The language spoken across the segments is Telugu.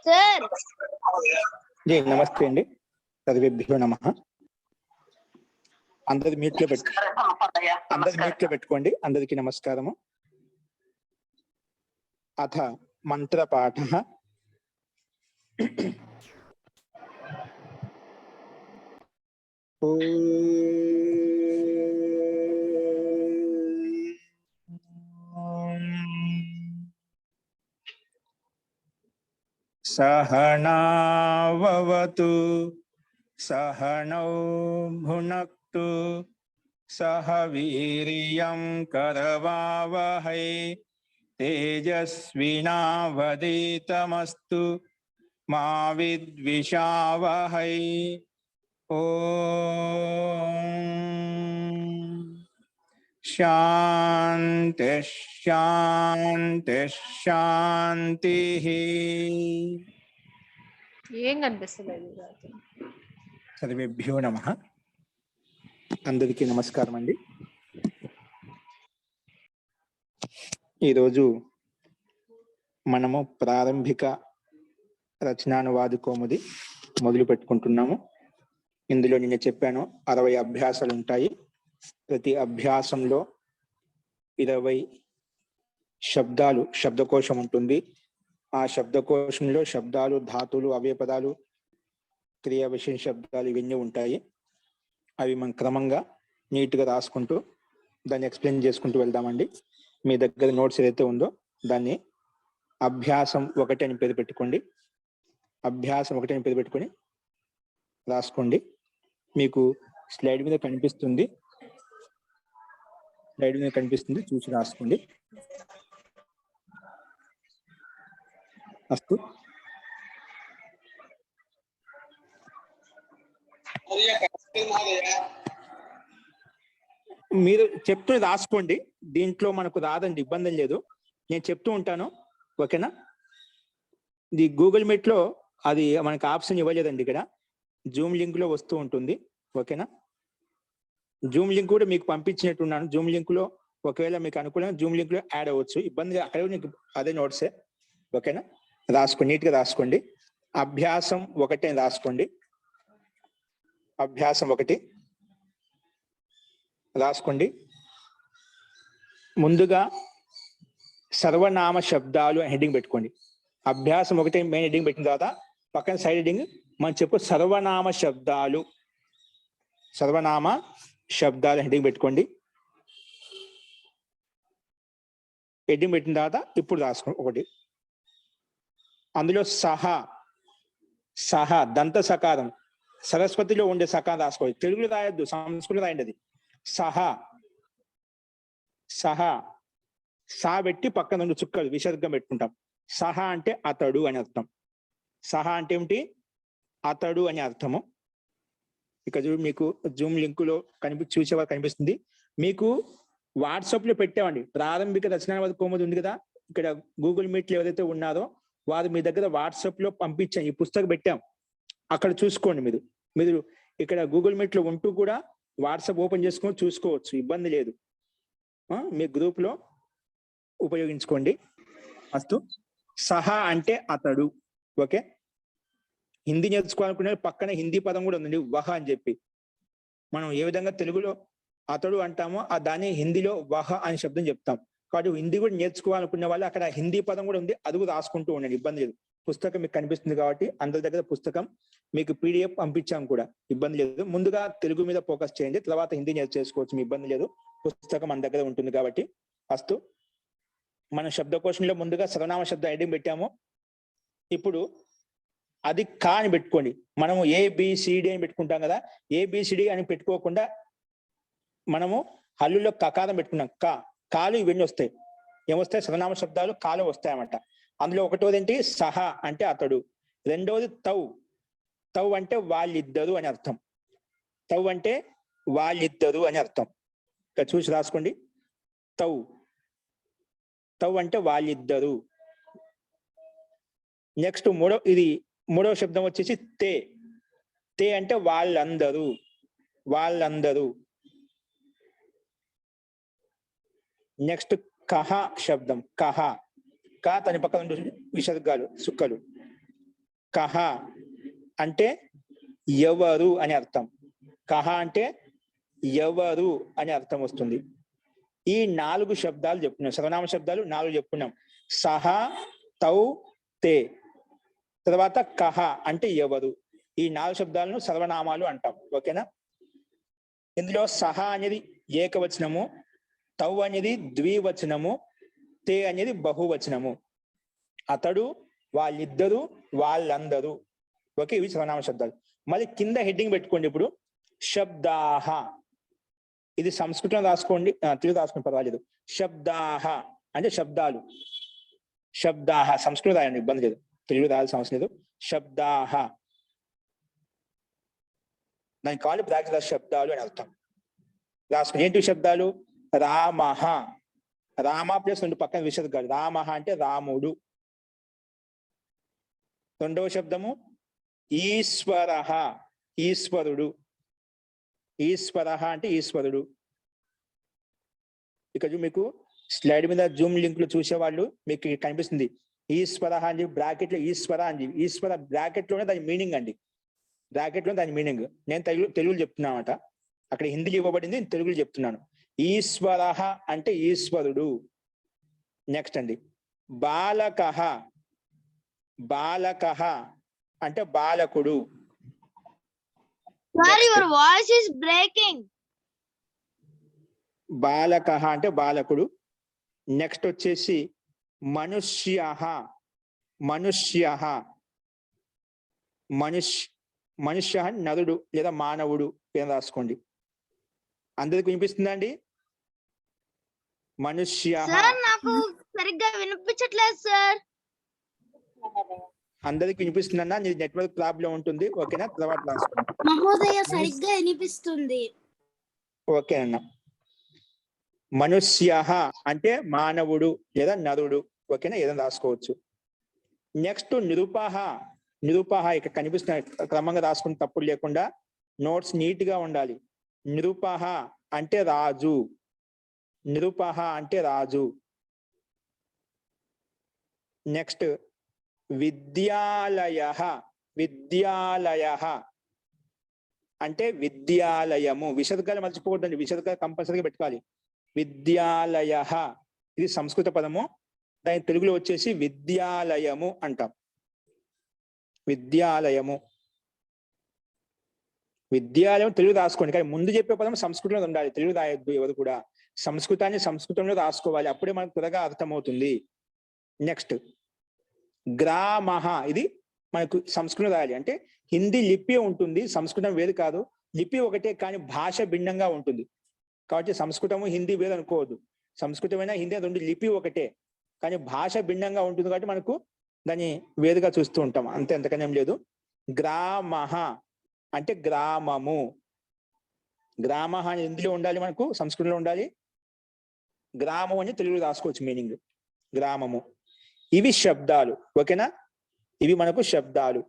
సార్ జీ నమస్తే అండి. సర్వేభ్యో నమః. అందరి మ్యూట్ లో పెట్టుకోండి. అందరికి నమస్కారము. అథ మంత్రపాఠః. सहनाववतु सहनौ भुनक्तु सह वीर्यं करवावहै तेजस्विनावधीतमस्तु मा विद्विषावहै। ओम शांति शांति शांति। ఏం కనిపిస్తలేదు. సర్వేభ్యో నమః. అందరికీ నమస్కారం అండి. ఈరోజు మనము ప్రారంభిక రచనానువాద కౌముది మొదలు పెట్టుకుంటున్నాము. ఇందులో నేను చెప్పాను 60 అభ్యాసాలు ఉంటాయి. ప్రతి అభ్యాసంలో 20 శబ్దాలు, శబ్దకోశం ఉంటుంది. ఆ శబ్దకోశంలో శబ్దాలు, ధాతులు, అవే పదాలు, క్రియా విషయ శబ్దాలు ఇవన్నీ ఉంటాయి. అవి మనం క్రమంగా నీట్గా రాసుకుంటూ దాన్ని ఎక్స్ప్లెయిన్ చేసుకుంటూ వెళ్దామండి. మీ దగ్గర నోట్స్ ఏదైతే ఉందో దాన్ని అభ్యాసం 1 అని పేరు పెట్టుకోండి. అభ్యాసం 1 అని పేరు పెట్టుకొని రాసుకోండి. మీకు స్లైడ్ మీద కనిపిస్తుంది, చూసి రాసుకోండి. అస్తు. మీరు చెప్తూ రాసుకోండి. దీంట్లో మనకు రాదండి, ఇబ్బంది లేదు. నేను చెప్తూ ఉంటాను, ఓకేనా? ఇది గూగుల్ మీట్ లో అది మనకు ఆప్షన్ ఇవ్వలేదండి. ఇక్కడ జూమ్ లింక్ లో వస్తూ ఉంటుంది, ఓకేనా? జూమ్ లింక్ కూడా మీకు పంపించినట్టున్నాను. జూమ్ లింక్ లో ఒకవేళ మీకు అనుకూలంగా జూమ్ లింక్ లో యాడ్ అవ్వచ్చు, ఇబ్బంది అక్కడ నీకు అదే నోట్సే, ఓకేనా? రాసుకోండి, నీట్గా రాసుకోండి. అభ్యాసం 1 అని రాసుకోండి. అభ్యాసం 1 రాసుకోండి. ముందుగా సర్వనామ శబ్దాలు హెడ్డింగ్ పెట్టుకోండి. అభ్యాసం 1 మెయిన్ హెడ్డింగ్ పెట్టిన తర్వాత పక్కన సైడ్ హెడ్డింగ్ మనం చెప్పు సర్వనామ శబ్దాలు, సర్వనామ శబ్దాలు హెడ్డింగ్ పెట్టుకోండి. హెడ్డింగ్ పెట్టిన తర్వాత ఇప్పుడు రాసుకోండి 1. అందులో సహ దంత సకారం, సరస్వతిలో ఉండే సకారం రాసుకోవాలి. తెలుగులో రాయొద్దు, సంస్కృతంలో రాయండి. అది సహ సా పెట్టి పక్కన 2 చుక్కలు విసర్గం పెట్టుకుంటాం. సహ అంటే అతడు అని అర్థం. సహ అంటే ఏమిటి? అతడు అని అర్థము. ఇక మీకు జూమ్ లింక్ లో చూసేవారు కనిపిస్తుంది. మీకు వాట్సాప్ లో పెట్టామండి. ప్రారంభిక రచనానువాద కౌముది ఉంది కదా, ఇక్కడ గూగుల్ మీట్ లో ఎవరైతే ఉన్నారో వారు మీ దగ్గర వాట్సాప్ లో పంపించాం. ఈ పుస్తకం పెట్టాం, అక్కడ చూసుకోండి. మీరు ఇక్కడ గూగుల్ మీట్ లో ఉంటూ కూడా వాట్సాప్ ఓపెన్ చేసుకొని చూసుకోవచ్చు, ఇబ్బంది లేదు. మీ గ్రూప్ లో ఉపయోగించుకోండి. అస్తు. సహా అంటే అతడు, ఓకే? హిందీ నేర్చుకోవాలనుకునే పక్కన హిందీ పదం కూడా ఉందండి, వహ అని చెప్పి. మనం ఏ విధంగా తెలుగులో అతడు అంటామో దాన్ని హిందీలో వహ అని శబ్దం చెప్తాం. కాబట్టి హిందీ కూడా నేర్చుకోవాలనుకునే వాళ్ళు అక్కడ హిందీ పదం కూడా ఉంది, అది కూడా రాసుకుంటూ ఉండండి, ఇబ్బంది లేదు. పుస్తకం మీకు కనిపిస్తుంది కాబట్టి అందరి దగ్గర పుస్తకం, మీకు పీడిఎఫ్ పంపించాం కూడా, ఇబ్బంది లేదు. ముందుగా తెలుగు మీద ఫోకస్ చేయండి, తర్వాత హిందీ చేసుకోవచ్చు, మీ ఇబ్బంది లేదు. పుస్తకం మన దగ్గర ఉంటుంది కాబట్టి. ఫస్ట్ మన శబ్దకోశంలో ముందుగా సర్వనామ శబ్దం హెడ్డింగ్ పెట్టాము. ఇప్పుడు అది కా అని పెట్టుకోండి. మనము ABCD అని పెట్టుకుంటాం కదా, ABCD అని పెట్టుకోకుండా మనము హల్లులో కకారం పెట్టుకున్నాం. కాలు ఇవన్నీ వస్తాయి. ఏమొస్తాయి? సర్వనామ శబ్దాలు కాలు వస్తాయన్నమాట. అందులో 1వది ఏంటి? సహ అంటే అతడు. 2వది తౌ అంటే వాళ్ళిద్దరు అని అర్థం. తౌ అంటే వాళ్ళిద్దరు అని అర్థం. ఇక్కడ చూసి రాసుకోండి. తౌ అంటే వాళ్ళిద్దరు. నెక్స్ట్ మూడవ శబ్దం వచ్చేసి తే అంటే వాళ్ళందరూ. నెక్స్ట్ కహ శబ్దం. కా తన పక్కన 2 విసర్గాలు, సుక్కలు. కహ అంటే ఎవరు అని అర్థం. కహ అంటే ఎవరు అని అర్థం వస్తుంది. ఈ 4 శబ్దాలు చెప్పుకున్నాం, సర్వనామ శబ్దాలు 4 చెప్పుకున్నాం. సహ, తౌ, తే. తర్వాత కహ అంటే ఎవరు. ఈ 4 శబ్దాలను సర్వనామాలు అంటాం. ఓకేనా? ఇందులో సహ అనేది ఏకవచనము, తౌ అనేది ద్వివచనము, తే అనేది బహువచనము. అతడు, వాళ్ళిద్దరు, వాళ్ళందరూ. ఓకే, ఇవి సర్వనామ శబ్దాలు. మళ్ళీ కింద హెడ్డింగ్ పెట్టుకోండి. ఇప్పుడు శబ్దాహ, ఇది సంస్కృతం రాసుకోండి, తెలుగు రాసుకోండి పర్వాలేదు. శబ్దాహ అంటే శబ్దాలు. శబ్దాహ సంస్కృతం రాయండి, ఇబ్బంది లేదు, తెలుగు రాయాల్సిన అవసరం లేదు. శబ్దాహ, దాని కాళ్ళు ప్రాక్టీస్ శబ్దాలు అని అర్థం. రాసుకోండి. ఏంటి శబ్దాలు? రామః, రామ ప్లస్ 2 పక్కన విసర్గాలు. రామః అంటే రాముడు. రెండవ శబ్దము ఈశ్వరః, ఈశ్వరుడు. ఈశ్వరః అంటే ఈశ్వరుడు. ఇక్కడ మీకు స్లైడ్ మీద జూమ్ లింకులు చూసేవాళ్ళు మీకు కనిపిస్తుంది ఈశ్వరః అని బ్రాకెట్ లో ఈశ్వర అని. ఈశ్వర బ్రాకెట్ లోనే దాని మీనింగ్ అండి, బ్రాకెట్ లో దాని మీనింగ్. నేను తెలుగులో చెప్తున్నానమాట, అక్కడ హిందీలో ఇవ్వబడింది, తెలుగులో చెప్తున్నాను. ఈశ్వరః అంటే ఈశ్వరుడు. నెక్స్ట్ అండి బాలకః, బాలకః అంటే బాలకుడు. Your voice is breaking. బాలకః అంటే బాలకుడు. నెక్స్ట్ వచ్చేసి మనుష్యః, మనుష్యః, మనుష్య నరుడు లేదా మానవుడు ఏం రాసుకోండి. అందరికి వినిపిస్తుందా అండి? మనుష్యః. సార్ నాకు సరిగ్గా వినిపించట్లేదు సార్. అందరికి వినిపిస్తుందన్నా, నీ నెట్వర్క్ ప్రాబ్లం ఉంటుంది. ఓకేనా? తర్వాత రాసుకోండి. మహోదయ సరిగ్గా వినిపిస్తుంది. ఓకే అన్న. మనుష్యః అంటే మానవుడు లేదా నరుడు. ఓకేనా? ఏదైనా రాసుకోవచ్చు. నెక్స్ట్ నిరుపహ, నిరుపహ ఇక్కడ కనిపిస్తున్న క్రమంగా రాసుకుని తప్పులు లేకుండా నోట్స్ నీట్ గా ఉండాలి. నిరుపహ అంటే రాజు, నిరుపహ అంటే రాజు. నెక్స్ట్ విద్యాలయః, విద్యాలయః అంటే విద్యాలయము. విసర్గాలు మర్చిపోవద్దండి, విసర్గాలు కంపల్సరీగా పెట్టుకోవాలి. విద్యాలయః ఇది సంస్కృత పదము, దాని తెలుగులో వచ్చేసి విద్యాలయము అంటాం. విద్యాలయము, విద్యాలయం తెలుగు రాసుకోండి, కానీ ముందు చెప్పే పదం సంస్కృతంలో ఉండాలి, తెలుగు రాయొద్దు ఎవరు కూడా. సంస్కృతాన్ని సంస్కృతంలో రాసుకోవాలి, అప్పుడే మనకు త్వరగా అర్థమవుతుంది. నెక్స్ట్ గ్రామః, ఇది మనకు సంస్కృతం రాయాలి. అంటే హిందీ లిపి ఉంటుంది, సంస్కృతం వేరు కాదు. లిపి ఒకటే కానీ భాష భిన్నంగా ఉంటుంది. కాబట్టి సంస్కృతము హిందీ వేరు అనుకోవద్దు. సంస్కృతమైనా హిందీ రెండు లిపి ఒకటే, కానీ భాష భిన్నంగా ఉంటుంది కాబట్టి మనకు దాన్ని వేరుగా చూస్తూ ఉంటాం, అంతే, అంతకనేం లేదు. గ్రామః అంటే గ్రామము. గ్రామః అని హిందీలో ఉండాలి, మనకు సంస్కృతంలో ఉండాలి. గ్రామం అని తెలుగులో రాసుకోవచ్చు మీనింగ్, గ్రామము. ఇవి శబ్దాలు. ఓకేనా? ఇవి మనకు శబ్దాలు.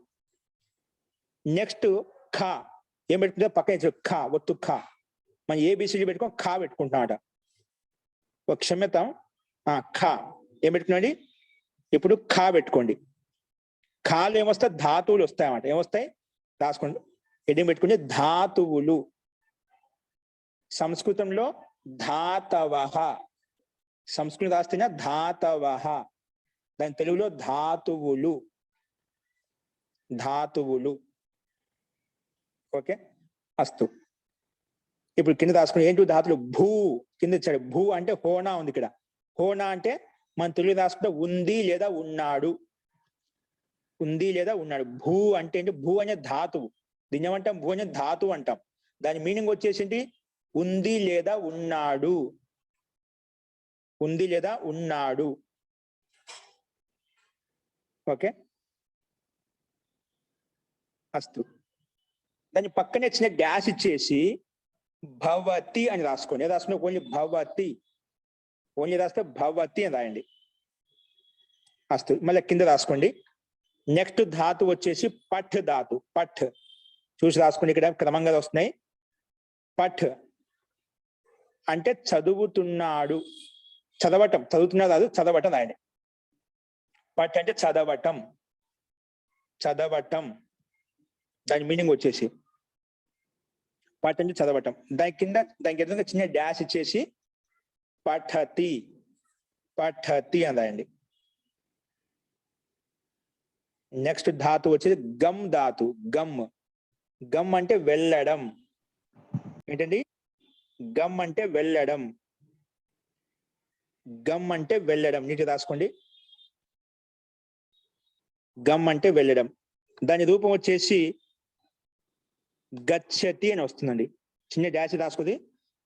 నెక్స్ట్ ఖ ఏం పెట్టుకుంటే పక్కన ఖ, ఒత్తు ఖ. మనం ఏబిసిడి పెట్టుకొని ఖ పెట్టుకుంటున్నామట. ఒక క్షమ్యతం, ఖ ఏం పెట్టుకున్నాండి? ఇప్పుడు ఖ పెట్టుకోండి. ఖాలు ఏమొస్తాయి? ధాతువులు వస్తాయన్నమాట. ఏమొస్తాయి? రాసుకోండి, హెడ్డింగ్ పెట్టుకుని ధాతువులు. సంస్కృతంలో ధాతవః, సంస్కృతం రాస్తేనే ధాతవః, దాని తెలుగులో ధాతువులు, ధాతువులు. ఓకే, అస్తు. ఇప్పుడు కింద రాసుకుని ఏంటి ధాతులు? భూ కింద ఇచ్చాడు. భూ అంటే హోనా ఉంది ఇక్కడ. హోనా అంటే మన తెలుగు రాసుకుంటే ఉంది లేదా ఉన్నాడు, ఉంది లేదా ఉన్నాడు. భూ అంటే ఏంటి? భూ అనే ధాతువు. దీన్ని ఏమంటాం? భూ అనే ధాతువు అంటాం. దాని మీనింగ్ వచ్చేసి ఉంది లేదా ఉన్నాడు, ఉంది లేదా ఉన్నాడు. ఓకే, అస్తు. దాని పక్కనే చిన్న డాష్ ఇచ్చేసి భవతి అని రాసుకోండి. రాసుకుని ఓన్లీ భవతి, ఓన్లీ రాస్తే భవతి అని రాయండి. అస్తు. మళ్ళీ కింద రాసుకోండి. నెక్స్ట్ ధాతు వచ్చేసి పఠ్ ధాతు. పఠ్ చూసి రాసుకోండి, ఇక్కడ క్రమంగా వస్తున్నాయి. పఠ్ అంటే చదువుతున్నాడు, చదవటం. చదువుతున్నాడు కాదు, చదవటం రాయండి. పఠ్ అంటే చదవటం. చదవటం, దాని మీనింగ్ వచ్చేసి పఠంతి చదవటం. దాని కింద చిన్న డాష్ ఇచ్చేసి పఠతి పఠతి అందాయండి. నెక్స్ట్ ధాతు వచ్చేసి గమ్ ధాతు. గమ్, గమ్ అంటే వెళ్ళడం. ఏంటండి? గమ్ అంటే వెళ్ళడం. గమ్ అంటే వెళ్ళడం. నీటి రాసుకోండి. గమ్ అంటే వెళ్ళడం. దాని రూపం వచ్చేసి గచ్చతి అని వస్తుందండి. చిన్న డాష్ రాసుకుంది.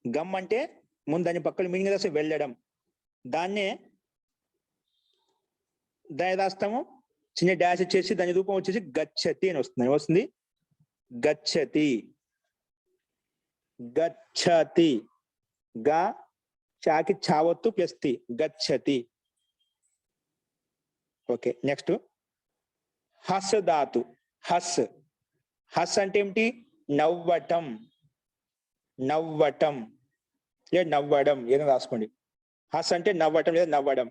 గమ్ అంటే ముందు దాని పక్కన మీనింగ్ రాసి వెళ్ళడం. దాన్ని రాస్తాము. చిన్న డాష్ వచ్చేసి దాని రూపం వచ్చేసి గచ్చతి అని వస్తుంది. వస్తుంది గచ్చతి. గచ్చతి. గా చాకి చావత్తు ప్లస్ తి. గచ్చతి. Okay. Next has Dhatu. Has. Has అంటే ఏమిటి? నవ్వటం. నవ్వటం లేదా నవ్వడం ఏదో రాసుకోండి. హస్ అంటే నవ్వటం లేదా నవ్వడం.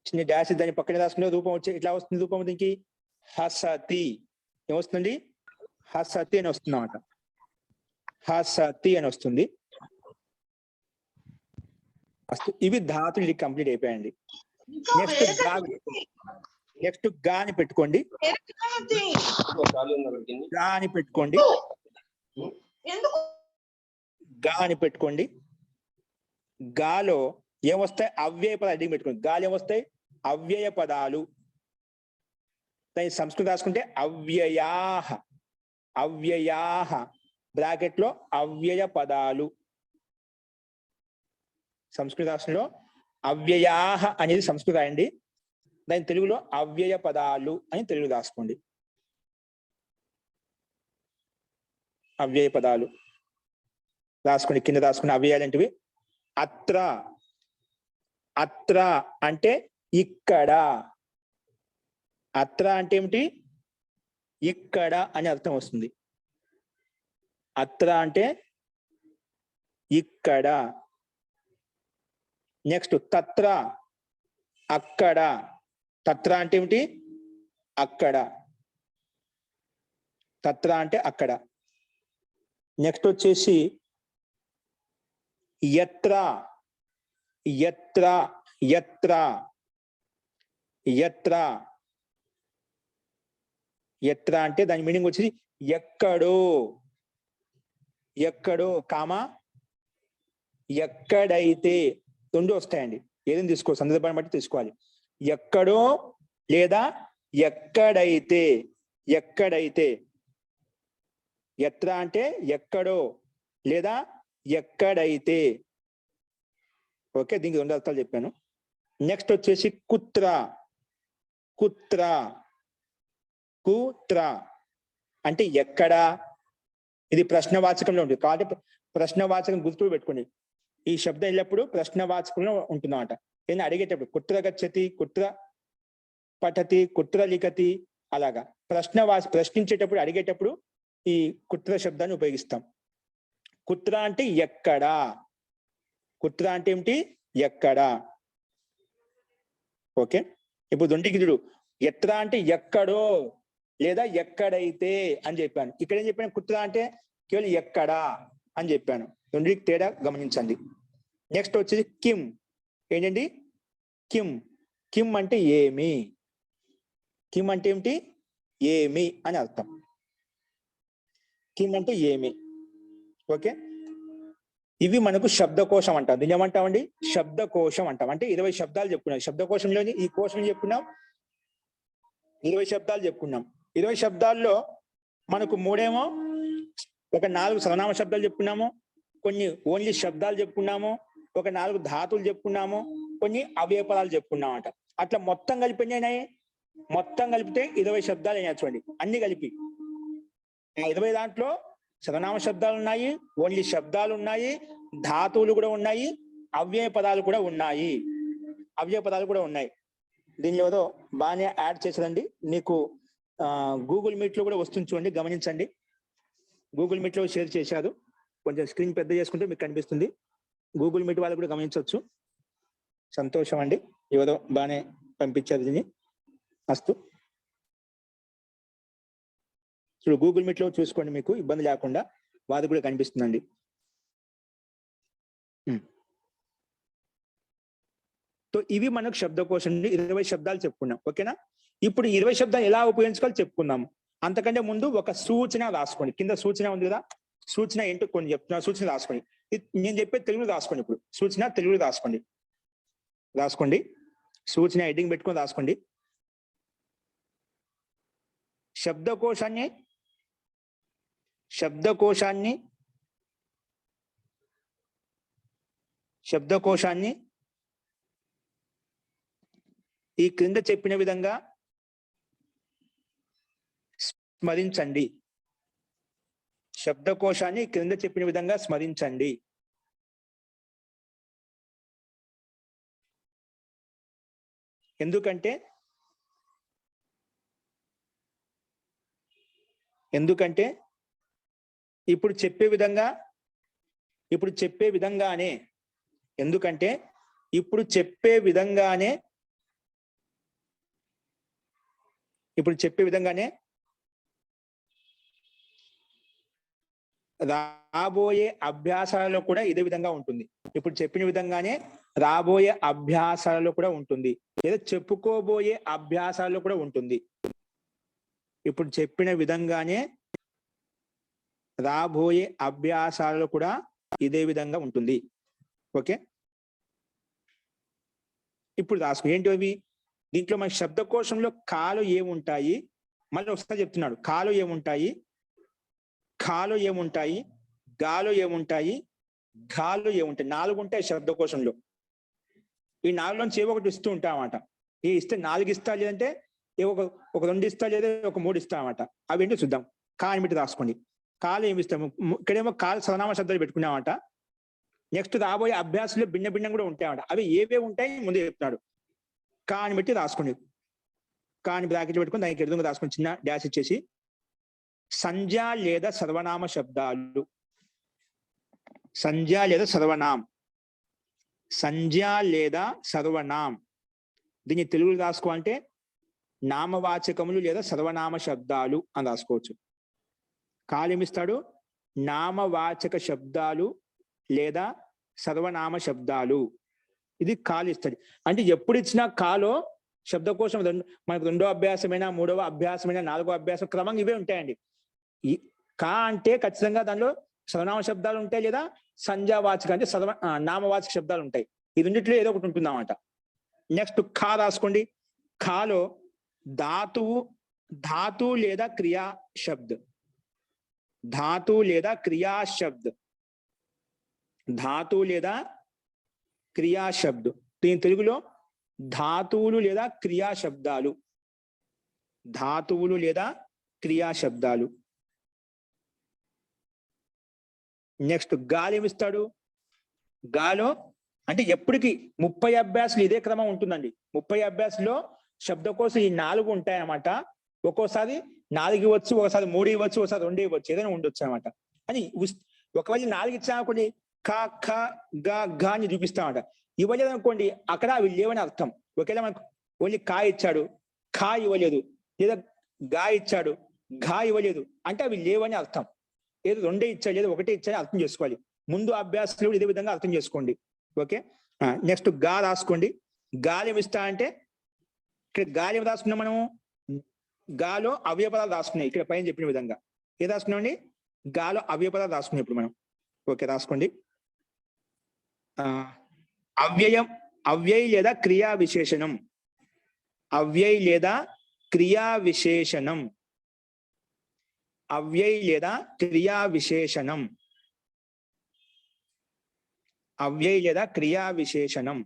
చిన్న డాష్ దాని పక్కన రాసుకునే రూపం వచ్చి ఇట్లా వస్తుంది. రూపం దీనికి హసతి ఏమొస్తుందండి? హసతి అని వస్తుంది అన్నమాట. హసతి అని వస్తుంది. ఇవి ధాతులు కంప్లీట్ అయిపోయాయండి. నెక్స్ట్ గా అని పెట్టుకోండి. గా అని పెట్టుకోండి. గా అని పెట్టుకోండి. గాలో ఏమొస్తాయి? అవ్యయ పదాలు అడిగి పెట్టుకోండి. గాలి ఏమొస్తాయి? అవ్యయ పదాలు. దాని సంస్కృతం రాసుకుంటే అవ్యయాహ. అవ్యయాహ బ్రాకెట్ లో అవ్యయ పదాలు. సంస్కృత రాష్ట్రంలో అవ్యయాహ అనేది సంస్కృత అండి. దాని తెలుగులో అవ్యయ పదాలు అని తెలుగు రాసుకోండి. అవ్యయ పదాలు రాసుకోండి. కింద రాసుకుని అవ్యయాలు ఏంటివి? అత్ర. అత్ర అంటే ఇక్కడ. అత్ర అంటే ఏమిటి? ఇక్కడ అని అర్థం వస్తుంది. అత్ర అంటే ఇక్కడ. నెక్స్ట్ తత్ర. అక్కడ. తత్ర అంటే ఏమిటి? అక్కడ. తత్ర అంటే అక్కడ. నెక్స్ట్ వచ్చేసి యత్ర. యత్ర. యత్ర. యత్ర. యత్ర అంటే దాని మీనింగ్ వచ్చేసి ఎక్కడో. ఎక్కడో కామా ఎక్కడైతే. రెండు వస్తాయండి. ఏదైనా తీసుకోవాలి, సందర్భాన్ని బట్టి తీసుకోవాలి. ఎక్కడో లేదా ఎక్కడైతే. ఎక్కడైతే. యత్ర అంటే ఎక్కడో లేదా ఎక్కడైతే. ఓకే, దీనికి రెండు అర్థాలు చెప్పాను. నెక్స్ట్ వచ్చేసి కుత్ర. కుత్ర. కుత్ర అంటే ఎక్కడ. ఇది ప్రశ్నవాచకంలో ఉంటుంది కాబట్టి ప్రశ్నవాచకం గుర్తు పెట్టుకోండి. ఈ శబ్దం ఎల్లప్పుడు ప్రశ్నవాచకంలో ఉంటుందన్నమాట. ఏదైనా అడిగేటప్పుడు కుత్ర గచ్చతి, కుత్ర పఠతి, కుత్ర లిఖతి అలాగా ప్రశ్నించేటప్పుడు అడిగేటప్పుడు ఈ కుత్ర శబ్దాన్ని ఉపయోగిస్తాం. కుత్ర అంటే ఎక్కడ. కుత్ర అంటే ఏమిటి? ఎక్కడ. ఓకే, ఇప్పుడు దొండికి చూడు. ఎత్ర అంటే ఎక్కడో లేదా ఎక్కడైతే అని చెప్పాను. ఇక్కడ ఏం చెప్పాను? కుత్ర అంటే కేవలం ఎక్కడ అని చెప్పాను. రెండింటికి తేడా గమనించండి. నెక్స్ట్ వచ్చేసి కిమ్. ఏంటండి? కిమ్. కిమ్ అంటే ఏమి. కిమ్ అంటే ఏమిటి? ఏమి అని అర్థం. కిమ్ అంటే ఏమి. ఓకే, ఇవి మనకు శబ్దకోశం అంటాం. దీన్ని ఏమంటామండి? శబ్దకోశం అంటాం. అంటే 20 శబ్దాలు చెప్పుకున్నాం. శబ్దకోశంలోని ఈ కోశం చెప్పుకున్నాం, 20 శబ్దాలు చెప్పుకున్నాం. 20 శబ్దాల్లో మనకు మూడేమో ఒక 4 సర్వనామ శబ్దాలు చెప్పుకున్నాము, కొన్ని ఓన్లీ శబ్దాలు చెప్పుకున్నాము, ఒక 4 ధాతువులు చెప్పుకున్నాము, కొన్ని అవయవ పదాలు చెప్పుకున్నాం అంట. అట్లా మొత్తం కలిపి ఎన్ని అయినాయి? మొత్తం కలిపితే 20 శబ్దాలు అయినాయి చూడండి. అన్ని కలిపి 20 దాంట్లో సర్వనామ శబ్దాలు ఉన్నాయి, ఓన్లీ శబ్దాలు ఉన్నాయి, ధాతువులు కూడా ఉన్నాయి, అవ్యయ పదాలు కూడా ఉన్నాయి. అవ్యయ పదాలు కూడా ఉన్నాయి. దీనిలో ఏదో బాగానే యాడ్ చేశారండి. మీకు గూగుల్ మీట్ లో కూడా వస్తుంది చూడండి, గమనించండి. గూగుల్ మీట్ లో షేర్ చేశారు. కొంచెం స్క్రీన్ పెద్ద చేసుకుంటే మీకు కనిపిస్తుంది. గూగుల్ మీట్ వాళ్ళు కూడా గమనించవచ్చు. సంతోషం అండి. ఎవరో బాగానే పంపించారు దీన్ని. అస్తు. ఇప్పుడు గూగుల్ మీట్ లో చూసుకోండి, మీకు ఇబ్బంది లేకుండా వాది కూడా కనిపిస్తుందండి. సో ఇవి మనకు శబ్దకోశం 20 శబ్దాలు చెప్పుకున్నాం. ఓకేనా? ఇప్పుడు 20 శబ్దాలు ఎలా ఉపయోగించుకోవాలో చెప్పుకుందాము. అంతకంటే ముందు ఒక సూచన రాసుకోండి. కింద సూచన ఉంది కదా, సూచన ఏంటో కొన్ని చెప్తున్నా, సూచన రాసుకోండి. నేను చెప్పే తెలుగులో రాసుకోండి. ఇప్పుడు సూచన తెలుగులో రాసుకోండి. సూచన హెడ్డింగ్ పెట్టుకొని రాసుకోండి. శబ్దకోశాన్ని ఈ క్రింద చెప్పిన విధంగా స్మరించండి. శబ్దకోశాన్ని క్రింద చెప్పిన విధంగా స్మరించండి. ఎందుకంటే ఇప్పుడు చెప్పే విధంగానే రాబోయే అభ్యాసాలలో కూడా ఇదే విధంగా ఉంటుంది. ఇప్పుడు చెప్పిన విధంగానే రాబోయే అభ్యాసాలలో కూడా ఉంటుంది, లేదా చెప్పుకోబోయే అభ్యాసాలలో కూడా ఉంటుంది. ఇప్పుడు చెప్పిన విధంగానే రాబోయే అభ్యాసాలలో కూడా ఇదే విధంగా ఉంటుంది. ఓకే, ఇప్పుడు రాసుకో. ఏంటి అవి? దీంట్లో మన శబ్దకోశంలో కాలు ఏముంటాయి, మళ్ళీ ఒకసారి చెప్తున్నాడు. కాలు ఏముంటాయి, ఖాలో ఏముంటాయి, గాలో ఏముంటాయి, ఘాలో ఏముంటాయి. 4 ఉంటాయి శబ్దకోశంలో. ఈ 4 నుంచి ఏవో ఒకటి ఇస్తూ ఉంటామన్నమాట. ఇస్తే 4 ఇస్తా, లేదంటే ఒక 2 ఇస్తా, లేదా ఒక 3 ఇస్తామన్నమాట. అవి ఏంటో చూద్దాం. కా అని పెట్టి రాసుకోండి. కాలు ఏమి ఇస్తాము? ఇక్కడేమో కాలు సర్వనామ శబ్దాలు పెట్టుకున్నామట. నెక్స్ట్ రాబోయే అభ్యాసంలో భిన్నం కూడా ఉంటాయన్నమాట. అవి ఏవే ఉంటాయి ముందే చెప్తున్నాడు. కా అని పెట్టి రాసుకోండి. కా అని బ్రాకెట్ పెట్టుకుని దానికి ఎదురుగా రాసుకొని చిన్న డాష్ ఇచ్చేసి, సంజ్ఞ లేదా సర్వనామ శబ్దాలు. సంజ్ఞ లేదా సర్వనాం. దీన్ని తెలుగులో రాసుకోవాలంటే నామవాచకములు లేదా సర్వనామ శబ్దాలు అని రాసుకోవచ్చు. కాలేమిస్తాడు? నామవాచక శబ్దాలు లేదా సర్వనామ శబ్దాలు. ఇది కాలు ఇస్తాడు. అంటే ఎప్పుడు ఇచ్చినా కాలో శబ్దకోశం మనకు 2వ అభ్యాసమైనా, 3వ అభ్యాసమైనా, 4వ అభ్యాసం క్రమంగా ఇవే ఉంటాయండి. ఈ కా అంటే ఖచ్చితంగా దానిలో సర్వనామ శబ్దాలు ఉంటాయి, లేదా సంజ్ఞావాచక అంటే నామవాచక శబ్దాలు ఉంటాయి. ఈ రెండిట్లో ఏదో ఒకటి ఉంటుందన్నమాట. నెక్స్ట్ ఖా రాసుకోండి. ఖాలో ధాతు లేదా క్రియా శబ్ద్. ధాతు లేదా క్రియా శబ్ద్. దీని తెలుగులో ధాతువులు లేదా క్రియా శబ్దాలు. నెక్స్ట్ గాలి ఏమిస్తాడు? గాలో అంటే ఎప్పటికీ 30 అభ్యాసాలు ఇదే క్రమం ఉంటుందండి. 30 అభ్యాసంలో శబ్దకోశం ఈ 4 ఉంటాయన్నమాట. ఒక్కోసారి 4 ఇవ్వచ్చు, ఒకసారి 3 ఇవ్వచ్చు, ఒకసారి 2 ఇవ్వచ్చు, ఏదైనా ఉండొచ్చు అనమాట. అని ఒకవేళ 4 ఇచ్చామనుకోండి, ఖ ఖ గ ఘ అని చూపిస్తామట. ఇవ్వలేదు అనుకోండి, అక్కడ అవి లేవని అర్థం. ఒకవేళ మనకు ఓన్లీ కా ఇచ్చాడు, ఖా ఇవ్వలేదు, లేదా గా ఇచ్చాడు, ఘా ఇవ్వలేదు అంటే అవి లేవని అర్థం. ఏదో 2 ఇచ్చాడు, లేదా 1 ఇచ్చాడు అర్థం చేసుకోవాలి. ముందు అభ్యాసంలో ఇదే విధంగా అర్థం చేసుకోండి. ఓకే, నెక్స్ట్ గా రాసుకోండి. గాలి ఏమిస్తా అంటే, ఇక్కడ గాలి ఏమి రాసుకున్నాం మనము? గాలో అవ్యయపదాలు రాసుకున్నాయి. ఇక్కడ పైన చెప్పిన విధంగా ఏం రాసుకున్నామండి? గాలో అవ్యయపదాలు రాసుకున్నాం ఇప్పుడు మనం. ఓకే, రాసుకోండి. అవ్యయ లేదా క్రియా విశేషణం. అవ్యయ లేదా క్రియా విశేషణం. అవ్యయ లేదా క్రియా విశేషణం. అవ్యయ లేదా క్రియా విశేషణం.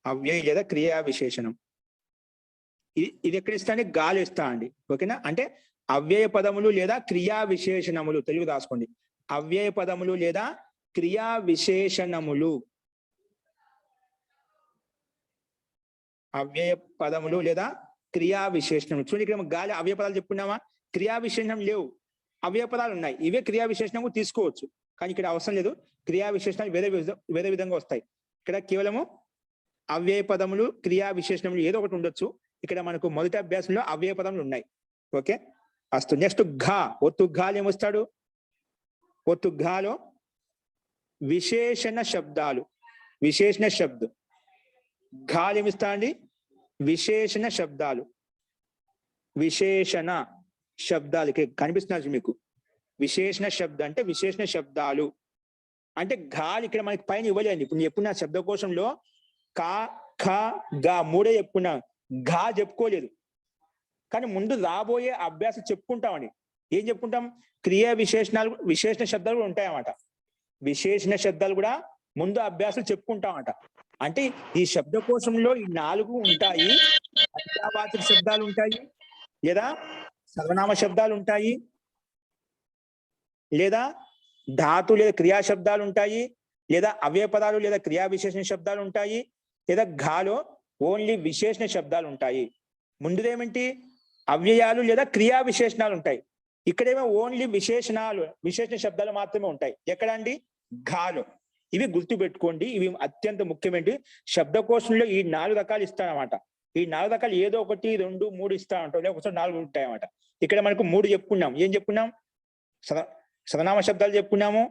అవ్యయ లేదా క్రియా విశేషణం. ఇది ఎక్కడ ఇస్తా అండి? గాలి ఇస్తా అండి. ఓకేనా? అంటే అవ్యయ పదములు లేదా క్రియా విశేషణములు. తెలుగు రాసుకోండి. అవ్యయ పదములు లేదా క్రియా విశేషణములు. అవ్యయ పదములు లేదా క్రియా విశేషణములు. చూడండి, ఇక్కడ గాలి అవ్యయ పదాలు చెప్పుకున్నామా? క్రియా విశేషణం లేవు. అవ్యయ పదాలు ఉన్నాయి, ఇవే క్రియా విశేషణము తీసుకోవచ్చు. కానీ ఇక్కడ అవసరం లేదు, క్రియా విశేషణాలు వేరే విధంగా వస్తాయి. ఇక్కడ కేవలము అవ్యయ పదములు క్రియా విశేషణములు ఏదో ఒకటి ఉండొచ్చు. ఇక్కడ మనకు మొదటి అభ్యాసంలో అవ్యయ పదములు ఉన్నాయి. ఓకే, అస్తు. నెక్స్ట్ ఘా, ఒత్తు ఘాలు ఏమొస్తాడు? ఒత్తు ఘాలో విశేషణ శబ్దాలు, విశేషణ శబ్దం. ఘాలు ఏమిస్తా అండి? విశేషణ శబ్దాలు, విశేషణ శబ్దాలు. ఇక్కడ కనిపిస్తున్నారు మీకు, విశేషణ శబ్దం అంటే విశేషణ శబ్దాలు అంటే ఘాలు ఇక్కడ మనకి పైన ఇవ్వలేండి. ఇప్పుడు నేను చెప్పుకున్న శబ్దకోశంలో కా, ఖ, గా మూడే చెప్పుకున్నా, ఘా చెప్పుకోలేదు. కానీ ముందు రాబోయే అభ్యాసం చెప్పుకుంటామని. ఏం చెప్పుకుంటాం? క్రియా విశేషణాలు, విశేషణ శబ్దాలు కూడా ఉంటాయన్నమాట. విశేషణ శబ్దాలు కూడా ముందు అభ్యాసాలు చెప్పుకుంటామట. అంటే ఈ శబ్దకోశంలో ఈ 4 ఉంటాయి. అర్థవాచక శబ్దాలు ఉంటాయి, లేదా సర్వనామ శబ్దాలు ఉంటాయి, లేదా ధాతు లేదా క్రియా శబ్దాలు ఉంటాయి, లేదా అవ్యయ పదాలు లేదా క్రియా విశేషణ శబ్దాలు ఉంటాయి, లేదా ఘాలో ఓన్లీ విశేషణ శబ్దాలు ఉంటాయి. ముందుదేమిటి? అవ్యయాలు లేదా క్రియా విశేషణాలు ఉంటాయి. ఇక్కడేమో ఓన్లీ విశేషణాలు, విశేషణ శబ్దాలు మాత్రమే ఉంటాయి. ఎక్కడ అండి? ఘాలో. ఇవి గుర్తు పెట్టుకోండి, ఇవి అత్యంత ముఖ్యమైనవి. శబ్దకోశంలో ఈ 4 రకాలు ఇస్తారన్నమాట. ఈ 4 రకాలు ఏదో 1, 2, 3 ఇస్తా ఉంటాం, లేకపోతే 4 ఉంటాయన్నమాట. ఇక్కడ మనకు 3 చెప్పుకున్నాం. ఏం చెప్పుకున్నాం? సర్వనామ శబ్దాలు చెప్పుకున్నాము,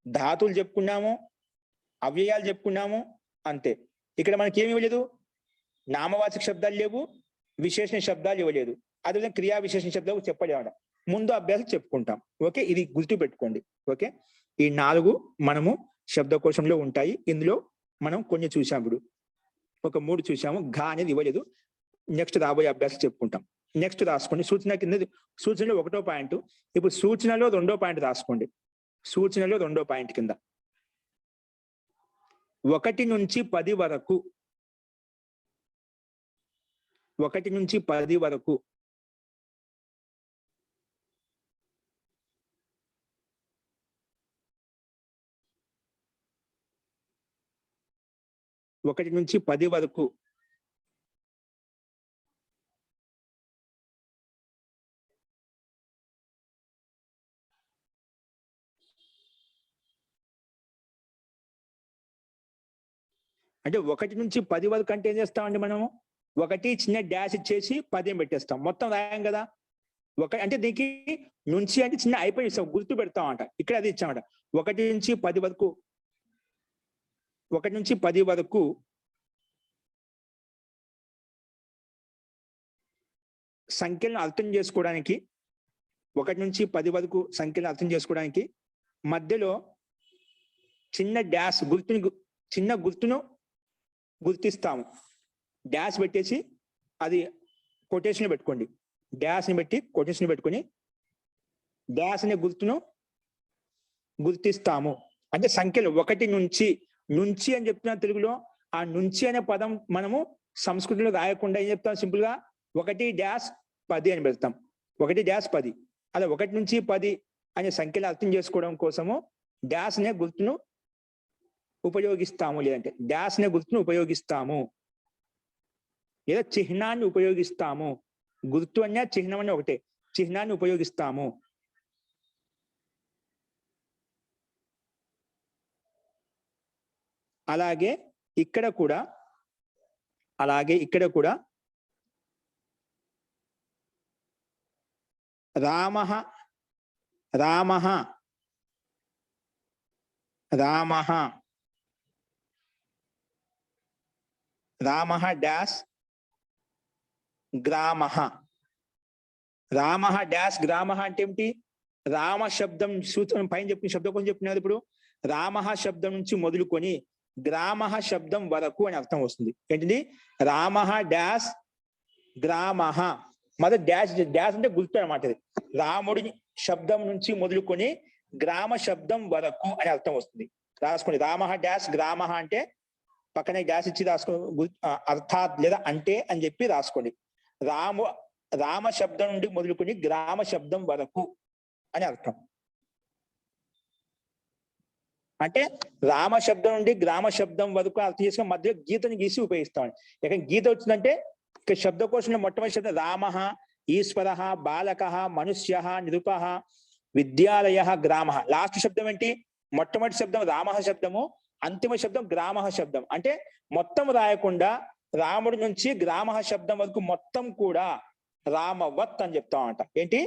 ధాతువులు చెప్పుకున్నాము, అవ్యయాలు చెప్పుకున్నాము, అంతే. ఇక్కడ మనకి ఏమి ఇవ్వలేదు? నామవాచక శబ్దాలు లేవు, విశేషణ శబ్దాలు ఇవ్వలేదు. అదేవిధంగా క్రియా విశేషణ శబ్దాలు చెప్పలేమట. ముందు అభ్యాసం చెప్పుకుంటాం. ఓకే, ఇది గుర్తు పెట్టుకోండి. ఓకే, ఈ 4 మనము శబ్దకోశంలో ఉంటాయి. ఇందులో మనం కొన్ని చూసాం. ఇప్పుడు ఒక 3 చూసాము. ఘా అనేది ఇవ్వలేదు. నెక్స్ట్ రాబోయే అభ్యాసం చెప్పుకుంటాం. నెక్స్ట్ రాసుకోండి. సూచన కింద, సూచనలో 1వ పాయింట్. ఇప్పుడు సూచనలో 2వ పాయింట్ రాసుకోండి. సూచనలో 2వ పాయింట్ కింద 1 నుంచి 10 వరకు, 1 నుంచి 10 వరకు ఒకటి నుంచి 10 వరకు అంటే 1 నుంచి 10 వరకు అంటే ఏం చేస్తామండి మనము? 1 చిన్న డాష్ ఇచ్చేసి 10 పెట్టేస్తాం. మొత్తం రాయం కదా. అంటే దీనికి నుంచి అంటే చిన్న అయిపోయి ఇస్తాం, గుర్తు పెడతాం అంట. ఇక్కడ అది ఇచ్చామట. 1 నుంచి 10 వరకు, 1 నుంచి 10 వరకు సంఖ్యలను అర్థం చేసుకోవడానికి, 1 నుంచి 10 వరకు సంఖ్యలను అర్థం చేసుకోవడానికి మధ్యలో చిన్న డాష్ చిన్న గుర్తును గుర్తిస్తాము. డాష్ పెట్టేసి అది కొటేషన్ పెట్టుకోండి. డాష్ ని పెట్టి కొటేషన్ పెట్టుకొని డాష్ అనే గుర్తును గుర్తిస్తాము. అంటే సంఖ్యలు 1 నుంచి, నుంచి అని చెప్తున్నా తెలుగులో. ఆ నుంచి అనే పదం మనము సంస్కృతిలో రాయకుండా ఏం చెప్తాం? సింపుల్ గా 1-10 అని పెడతాం. 1-10. అలా 1 నుంచి 10 అనే సంఖ్యలు అర్థం చేసుకోవడం కోసము డాష్ అనే గుర్తును ఉపయోగిస్తాము, లేదంటే డాష్ అనే గుర్తును ఉపయోగిస్తాము, లేదా చిహ్నాన్ని ఉపయోగిస్తాము. గుర్తు అన్నా చిహ్నం అనే ఒకటే, చిహ్నాన్ని ఉపయోగిస్తాము. అలాగే ఇక్కడ కూడా రామః రామః రామః రామః డాష్ గ్రామః. రామః డాష్ గ్రామః అంటే ఏమిటి? రామ శబ్దం సూత్రం పైన చెప్పిన శబ్దం కొంచెం చెప్పినది. ఇప్పుడు రామః శబ్దం నుంచి మొదలుకొని గ్రామః శబ్దం వరకు అని అర్థం వస్తుంది. ఏంటిది? రామః డాష్ గ్రామః. మొదటి డాష్ అంటే గుర్తు అనమాట. ఇది రాముడి శబ్దం నుంచి మొదలుకొని గ్రామ శబ్దం వరకు అని అర్థం వస్తుంది. రాసుకోండి. రామః డాష్ గ్రామః అంటే పక్కనే డాష్ ఇచ్చి రాసుకో, అర్థాత్ లేదా అంటే అని చెప్పి రాసుకోండి. రామ శబ్దం నుండి మొదలుకొని గ్రామ శబ్దం వరకు అని అర్థం. అంటే రామ శబ్దం నుండి గ్రామ శబ్దం వరకు అర్థం చేసుకుని మధ్యలో గీతని గీసి ఉపయోగిస్తాం. ఇక్కడ గీత వచ్చిందంటే ఇక్కడ శబ్దకోశంలో మొట్టమొదటి శబ్దం రామః, ఈశ్వరః, బాలకః, మనుష్యః, నృపః, విద్యాలయ గ్రామ. లాస్ట్ శబ్దం ఏంటి? మొట్టమొదటి శబ్దం రామ శబ్దము, అంతిమ శబ్దం గ్రామ శబ్దం. అంటే మొత్తం రాయకుండా రాముడి నుంచి గ్రామ శబ్దం వరకు మొత్తం కూడా రామవత్ అని చెప్తామంట. ఏంటి?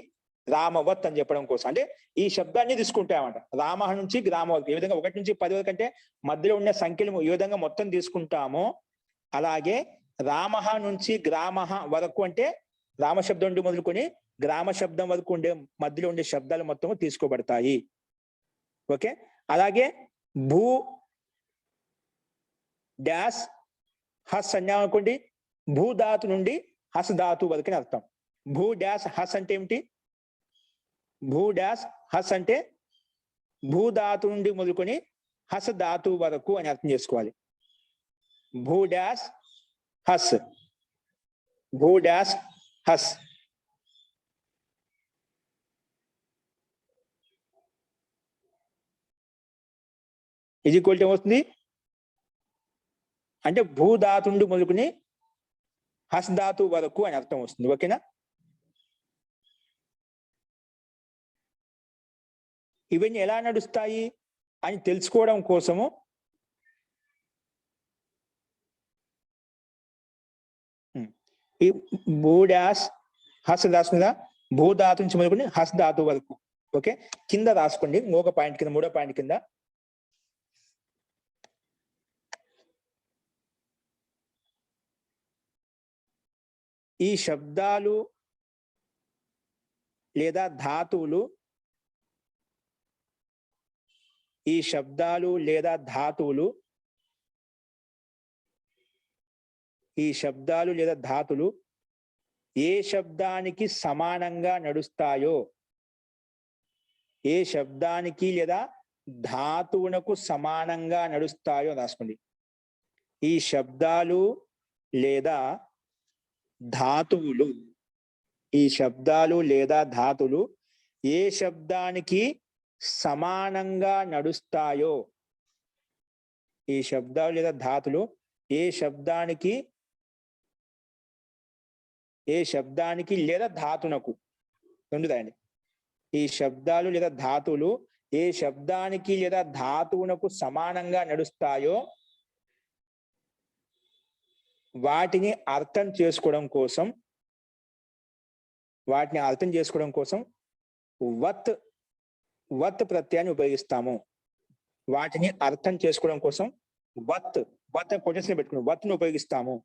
రామవత్ అని చెప్పడం కోసం. అంటే ఈ శబ్దాన్ని తీసుకుంటామంట. రామ నుంచి గ్రామ వరకు, ఏ విధంగా 1 నుంచి 10 వరకు అంటే మధ్యలో ఉన్న సంఖ్యలు ఏ విధంగా మొత్తం తీసుకుంటామో, అలాగే రామ నుంచి గ్రామ వరకు అంటే రామ శబ్దం నుండి మొదలుకొని గ్రామ శబ్దం వరకు ఉండే మధ్యలో ఉండే శబ్దాలు మొత్తం తీసుకోబడతాయి. ఓకే. అలాగే భూ డాష్ హస్ అన్నామనుకోండి, భూధాతు నుండి హస్ ధాతు వరకు అని అర్థం. భూ డాష్ హస్ అంటే ఏమిటి? భూ డాష్ హస్ అంటే భూధాతు నుండి మొదలుకొని హస్ ధాతు వరకు అని అర్థం చేసుకోవాలి. భూ డాష్ హస్, భూ డాష్ హస్. ఇది ఈక్వల్ టు ఏమవుతుంది అంటే భూధాతు నుండి మొదలుకొని హస్ ధాతు వరకు అని అర్థం వస్తుంది. ఓకేనా? ఇవన్నీ ఎలా నడుస్తాయి అని తెలుసుకోవడం కోసము ఈ భూ డాష్ హస్ రాసుకుందా, భూధాతు నుంచి మొదలుకొని హస్ ధాతు వరకు. ఓకే. కింద రాసుకోండి, ఇంకొక పాయింట్ కింద, 3వ పాయింట్ కింద ఈ శబ్దాలు లేదా ధాతువులు, ఈ శబ్దాలు లేదా ధాతువులు, ఈ శబ్దాలు లేదా ధాతులు ఏ శబ్దానికి సమానంగా నడుస్తాయో, ఏ శబ్దానికి లేదా ధాతువునకు సమానంగా నడుస్తాయో రాసుకోండి. ఈ శబ్దాలు లేదా ధాతువులు, ఈ శబ్దాలు లేదా ధాతులు ఏ శబ్దానికి సమానంగా నడుస్తాయో, ఈ శబ్దాలు లేదా ధాతులు ఏ శబ్దానికి లేదా ధాతునకు, రెండు రాయండి. ఈ శబ్దాలు లేదా ధాతువులు ఏ శబ్దానికి లేదా ధాతువునకు సమానంగా నడుస్తాయో వాటిని అర్థం చేసుకోవడం కోసం, వత్ ప్రత్యయాన్ని ఉపయోగిస్తాము. వాటిని అర్థం చేసుకోవడం కోసం వత్ పొజిషన్ పెట్టుకుని వత్ను ఉపయోగిస్తాము.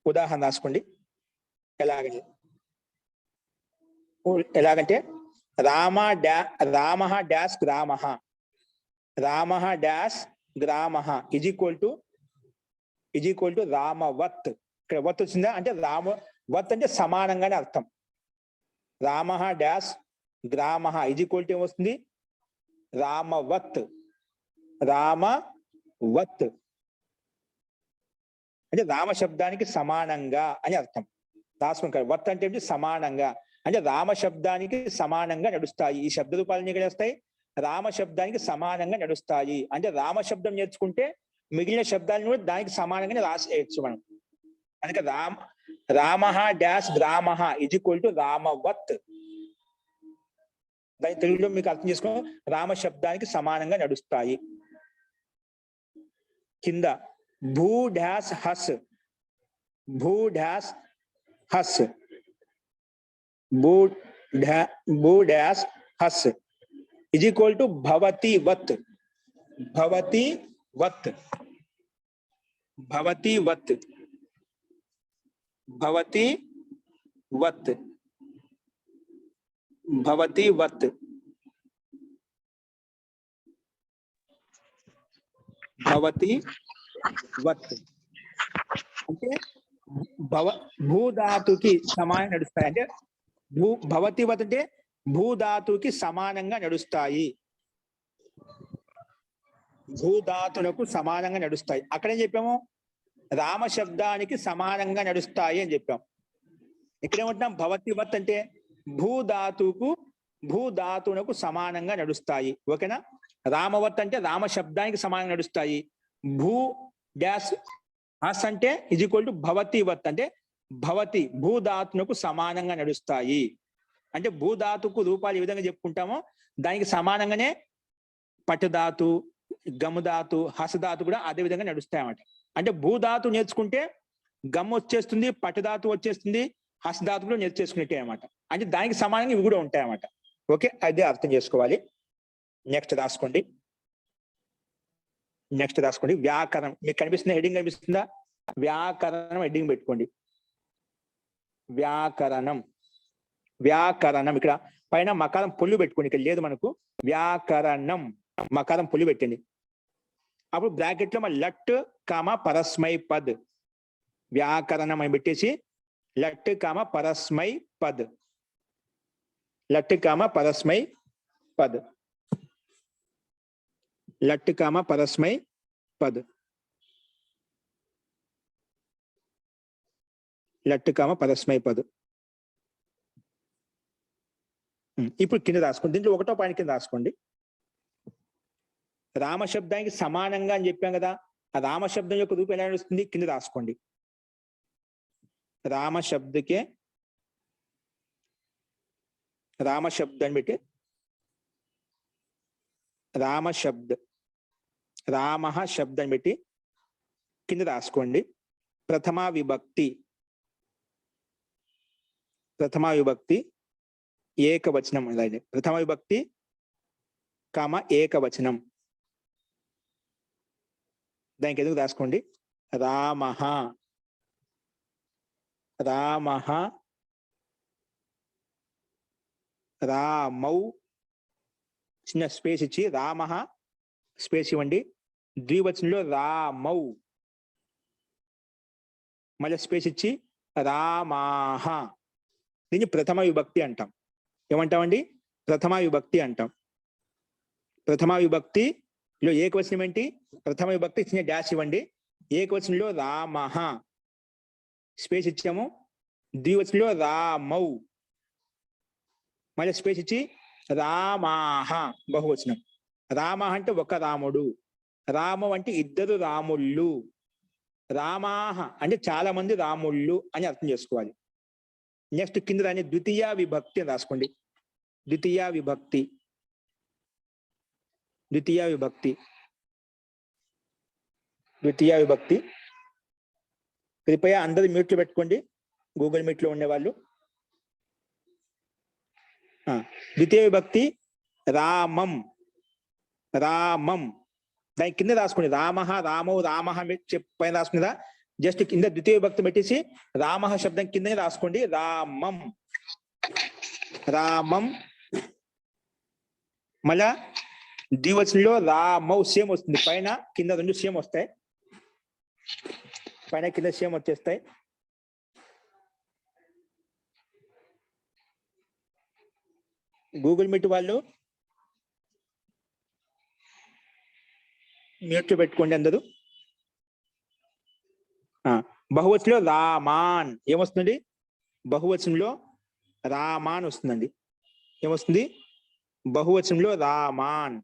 ఉదాహరణ రాసుకోండి. ఎలాగంటే రామ డాష్ గ్రామ ఇజ్ ఈక్వల్ టు రామవత్. ఇక్కడ వత్ వచ్చిందా అంటే వత్ అంటే సమానంగానే అర్థం. రామ డాష్ గ్రామ ఇజ్ ఈక్వల్ టు ఏమొస్తుంది? రామవత్ అంటే రామ శబ్దానికి సమానంగా అని అర్థం. రాసుకుంటారు. వత్ అంటే ఏంటి? సమానంగా. అంటే రామ శబ్దానికి సమానంగా నడుస్తాయి. ఈ శబ్ద రూపాలన్నీ ఎక్కడ వస్తాయి? రామ శబ్దానికి సమానంగా నడుస్తాయి. అంటే రామ శబ్దం నేర్చుకుంటే మిగిలిన శబ్దాలను కూడా దానికి సమానంగానే రాసేయచ్చు మనం. అందుకే రామ డాష్ గ్రామ ఇజ్ ఈక్వల్ టు రామవత్. దాని తెలుగులో మీకు అర్థం చేసుకో, రామ శబ్దానికి సమానంగా నడుస్తాయి. కింద భూ డాష్ హస్ భూ dash has is equal to భవతి వత్. అంటే భూధాతుకి సమానంగా నడుస్తాయి. అంటే భవతి వత్ అంటే భూధాతుకి సమానంగా నడుస్తాయి. భూధాతులకు సమానంగా నడుస్తాయి. అక్కడేం చెప్పాము? రామ శబ్దానికి సమానంగా నడుస్తాయి అని చెప్పాం. ఇక్కడేమంటున్నాం? భవతి వత్ అంటే భూధాతునకు సమానంగా నడుస్తాయి. ఓకేనా? రామవత్ అంటే రామ శబ్దానికి సమానంగా నడుస్తాయి. భూ డాష్ హస్ అంటే ఇజ్ ఈక్వల్ టు భవతి వత్ అంటే భవతి భూధాతునకు సమానంగా నడుస్తాయి. అంటే భూధాతుకు రూపాలు ఏ విధంగా చెప్పుకుంటామో దానికి సమానంగానే పట్టుధాతు, గముధాతు, హసధాతు కూడా అదే విధంగా నడుస్తాయి అన్నమాట. అంటే భూధాతు నేర్చుకుంటే గమ్ వచ్చేస్తుంది, పట్టుధాతు వచ్చేస్తుంది, హసధాతు కూడా నేర్చేసుకున్నట్టే అనమాట. అంటే దానికి సమానంగా ఇవి కూడా ఉంటాయి అన్నమాట. ఓకే, అదే అర్థం చేసుకోవాలి. నెక్స్ట్ రాసుకోండి. వ్యాకరణం. మీకు కనిపిస్తున్న హెడ్డింగ్ కనిపిస్తుందా? వ్యాకరణం హెడ్డింగ్ పెట్టుకోండి. వ్యాకరణం ఇక్కడ పైన మకారం పొల్లు పెట్టుకోండి. ఇక్కడ లేదు మనకు. వ్యాకరణం మకారం పొల్లు పెట్టండి. అప్పుడు బ్రాకెట్ లో లట్ కామ పరస్మై పద్. వ్యాకరణం అని పెట్టేసి లట్ కామ పరస్మై పద్. లట్ కామ పరస్మై పద్. లట్ కామ పరస్మై పద్. లట్ కామ పరస్మై పద్. ఇప్పుడు కింద రాసుకోండి. దీంట్లో ఒకటో పాయింట్ కింద రాసుకోండి. రామశబ్దానికి సమానంగా అని చెప్పాం కదా, ఆ రామశబ్దం యొక్క రూపం ఎలా నడుస్తుంది కింద రాసుకోండి. రామశబ్దకే రామశబ్దాన్ని పెట్టి రామ శబ్దాన్ని పెట్టి కింద రాసుకోండి. ప్రథమా విభక్తి ఏకవచనం. అలాగే ప్రథమ విభక్తి కామ ఏకవచనం. దానికి ఎందుకు రాసుకోండి. రామః రామౌ చిన్న స్పేస్ ఇచ్చి రామః స్పేస్ ఇవ్వండి. ద్వివచనంలో రామౌ మళ్ళీ స్పేస్ ఇచ్చి రామాహ. దీన్ని ప్రథమ విభక్తి అంటాం. ఏమంటామండి? ప్రథమ విభక్తి అంటాం. ప్రథమ విభక్తిలో ఏకవచనం ఏంటి? ప్రథమ విభక్తి చిన్న డాష్ ఇవ్వండి. ఏకవచనంలో రామః స్పేస్ ఇచ్చాము. ద్వివచనంలో రామౌ మళ్ళీ స్పేస్ ఇచ్చి రామాహ బహువచనం. రామ అంటే ఒక రాముడు, రామం అంటే ఇద్దరు రాముళ్ళు, రామాహ అంటే చాలా మంది రాముళ్ళు అని అర్థం చేసుకోవాలి. నెక్స్ట్ కింద దాన్ని ద్వితీయ విభక్తి అని రాసుకోండి. ద్వితీయ విభక్తి. కృపయా అందరు మ్యూట్లో పెట్టుకోండి, గూగుల్ మీట్ లో ఉండేవాళ్ళు. ద్వితీయ విభక్తి రామం. దాని కింద రాసుకోండి. రామః, రామౌ, రామః పైన రాసుకునేదా జస్ట్ కింద ద్వితీయ విభక్తి పెట్టేసి రామః శబ్దం కిందనే రాసుకోండి. రామం మళ్ళా ద్వివచనంలో రామౌ సేమ్ వస్తుంది. పైన కింద రెండు సేమ్ వస్తాయి. పైన కింద సేమ్ వచ్చేస్తాయి. గూగుల్ మీట్ వాళ్ళు మ్యూట్ పెట్టుకోండి అందరూ. బహువచనంలో రామాన్ ఏమొస్తుంది? బహువచనంలో రామాన్ వస్తుందండి. ఏమొస్తుంది? బహువచనంలో రామాన్.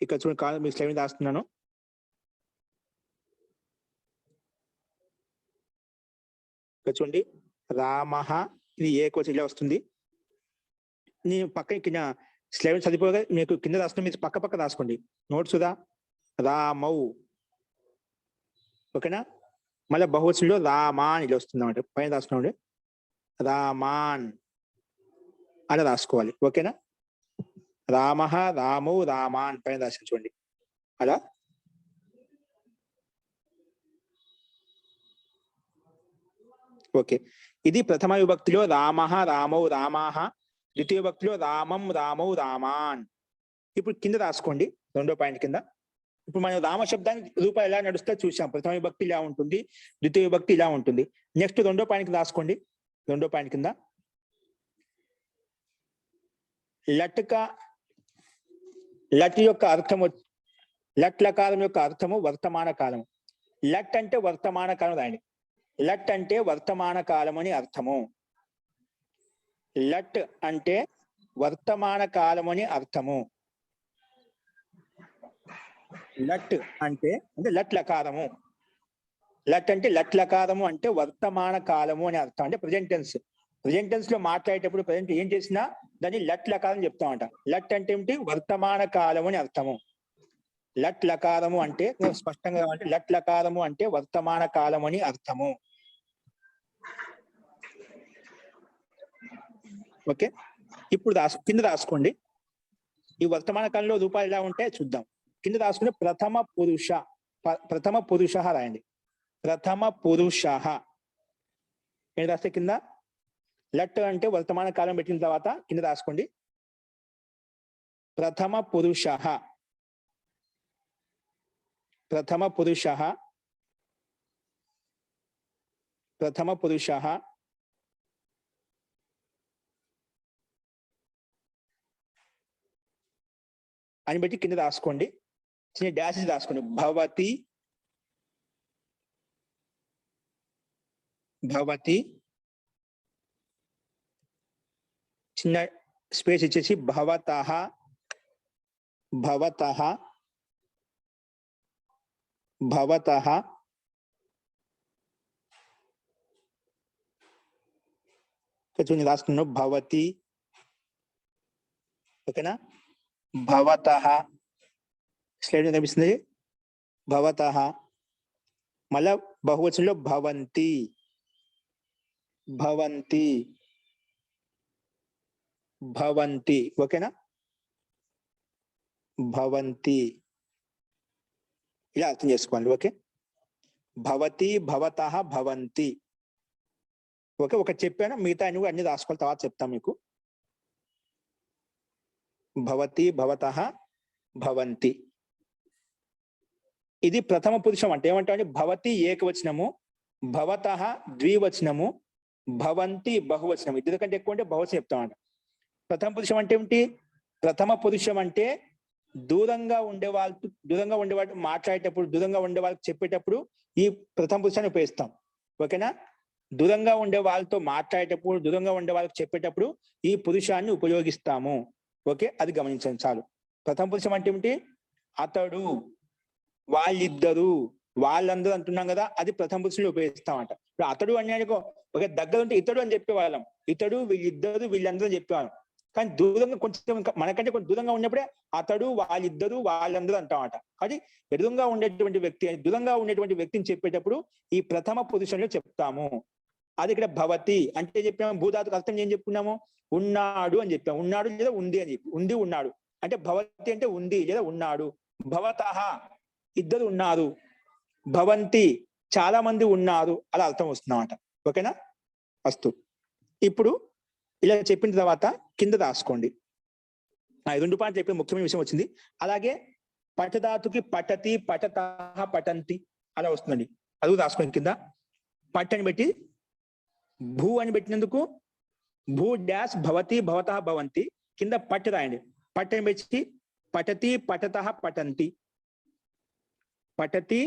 ఇక్కడ చూడండి, కాదు మీకు స్లైడ్ రాస్తున్నాను. ఇక్కడ చూడండి, రామః ఇది ఏకవచనం ఇలా వస్తుంది. నేను పక్కన కింద స్లైడ్ చదివిపోగా మీకు కింద రాస్తున్నా, మీరు పక్క రాసుకోండి నోట్స్ దా. రామౌ ఓకేనా. మళ్ళీ బహువచనంలో రామాన్ ఇలా వస్తుంది అన్నమాట. పైన రాసుకున్నాండి రామాన్ అని రాసుకోవాలి. ఓకేనా. రామః, రామౌ, రామాన్ పైన రాసి చూడండి అలా. ఓకే, ఇది ప్రథమ విభక్తిలో రామః, రామౌ, రామాహ. ద్వితీయ విభక్తిలో రామం, రామౌ, రామాన్. ఇప్పుడు కింద రాసుకోండి రెండో పాయింట్ కింద. ఇప్పుడు మనం రామ శబ్దానికి రూపాయలు ఎలా నడుస్తా చూసాం. ప్రథమ విభక్తి ఇలా ఉంటుంది, ద్వితీయ విభక్తి ఇలా ఉంటుంది. నెక్స్ట్ రెండో పాయింట్ కింద రాసుకోండి. రెండో పాయింట్ కింద లట్ యొక్క అర్థము, లట్ లకారం యొక్క అర్థము వర్తమాన కాలము. లట్ అంటే వర్తమాన కాలం రాయండి. లట్ అంటే వర్తమాన కాలం అని అర్థము. లట్ అంటే వర్తమాన కాలం అని అర్థము. లట్ అంటే లట్ లకారము. లట్ అంటే లట్ లకారము అంటే వర్తమాన కాలము అని అర్థం. అంటే ప్రజెంట్ టెన్స్. ప్రజెంట్ టెన్స్ లో మాట్లాడేటప్పుడు ప్రజెంట్ ఏం చేసినా దాన్ని లట్ లకారం చెప్తామంట. లట్ అంటే ఏమిటి? వర్తమాన కాలము అని అర్థము. లట్ లకారము అంటే స్పష్టంగా అంటే లట్ లకారము అంటే వర్తమాన కాలము అని అర్థము. ఓకే, ఇప్పుడు కింద రాసుకోండి. ఈ వర్తమాన కాలంలో రూపాలు ఎలా ఉంటాయో చూద్దాం. కింద రాసుకుంటే ప్రథమ పురుష. ప్రథమ పురుష రాయండి. ప్రథమ పురుష ఏం రాస్తే కింద లట్ అంటే వర్తమాన కాలం పెట్టిన తర్వాత కింద రాసుకోండి ప్రథమ పురుష. ప్రథమ పురుష. ప్రథమ పురుష అని బట్టి కింద రాసుకోండి. చిన్న డాషెస్ రాసుకోండి. భవతి, భవతి, చిన్న స్పేస్ ఇచ్చేసి భవతః, భవతః, భవతః, చూడండి రాసుకున్నాను భవతి. ఓకేనా? భవతః స్లైడ్ కనిపిస్తుంది. భవతః మళ్ళా బహువచనంలో భవంతి, భవంతి, భవంతి. ఓకేనా? భవంతి ఇలా అర్థం చేసుకోండి. ఓకే, భవతి, భవతః, భవంతి. ఓకే, ఒకటి చెప్పాను, మిగతా అన్ని రాసుకోవాలి, తర్వాత చెప్తాం మీకు. భవతి, భవతః, భవంతి. ఇది ప్రథమ పురుషం. అంటే ఏమంటామంటే భవతి ఏకవచనము, భవతః ద్వివచనము, భవంతి బహువచనం. ఇద్దరు కంటే ఎక్కువ అంటే బహువచనం చెప్తామంట. ప్రథమ పురుషం అంటే ఏమిటి? ప్రథమ పురుషం అంటే దూరంగా ఉండే వాళ్ళు మాట్లాడేటప్పుడు, దూరంగా ఉండే వాళ్ళకి చెప్పేటప్పుడు ఈ ప్రథమ పురుషాన్ని ఉపయోగిస్తాం. ఓకేనా? దూరంగా ఉండే వాళ్ళతో మాట్లాడేటప్పుడు, దూరంగా ఉండే వాళ్ళకి చెప్పేటప్పుడు ఈ పురుషాన్ని ఉపయోగిస్తాము. ఓకే, అది గమనించండి చాలు. ప్రథమ పురుషం అంటే ఏమిటి? అతడు, వాళ్ళిద్దరు, వాళ్ళందరూ అంటున్నాం కదా, అది ప్రథమ పురుషులు ఉపయోగిస్తామంట. ఇప్పుడు అతడు అనే ఒక దగ్గర ఉంటే ఇతడు అని చెప్పేవాళ్ళం, ఇతడు, వీళ్ళిద్దరు, వీళ్ళందరూ చెప్పేవాళ్ళం. కానీ దూరంగా కొంచెం మనకంటే కొంచెం దూరంగా ఉన్నప్పుడే అతడు, వాళ్ళిద్దరు, వాళ్ళందరూ అంటామట. అది ఎదురుగా ఉండేటువంటి వ్యక్తి, దూరంగా ఉండేటువంటి వ్యక్తిని చెప్పేటప్పుడు ఈ ప్రథమ పురుషులు చెప్తాము. అది ఇక్కడ భవతి అంటే చెప్పాము. భూధాతుకు అర్థం ఏం చెప్పుకున్నాము? ఉన్నాడు అని చెప్పాము. ఉన్నాడు లేదా ఉంది అని చెప్పి, ఉంది, ఉన్నాడు అంటే భవతి అంటే ఉంది లేదా ఉన్నాడు. భవతః ఇద్దరు ఉన్నారు, భవంతి చాలా మంది ఉన్నారు, అలా అర్థం వస్తుందన్నమాట. ఓకేనా? అస్తు. ఇప్పుడు ఇలా చెప్పిన తర్వాత కింద రాసుకోండి. రెండు పాయింట్లు చెప్పిన ముఖ్యమైన విషయం వచ్చింది. అలాగే పఠధాతుకి పఠతి, పఠతః, పఠంతి అలా వస్తుందండి. అది రాసుకోండి కింద. పట్ అని పెట్టి భూ అని పెట్టినందుకు భూ డాష్ భవతి, భవతః, భవంతి. కింద పట్ రాయండి. పట్ అని పెట్టి పఠతి, పఠతః, పఠంతి. పఠతి,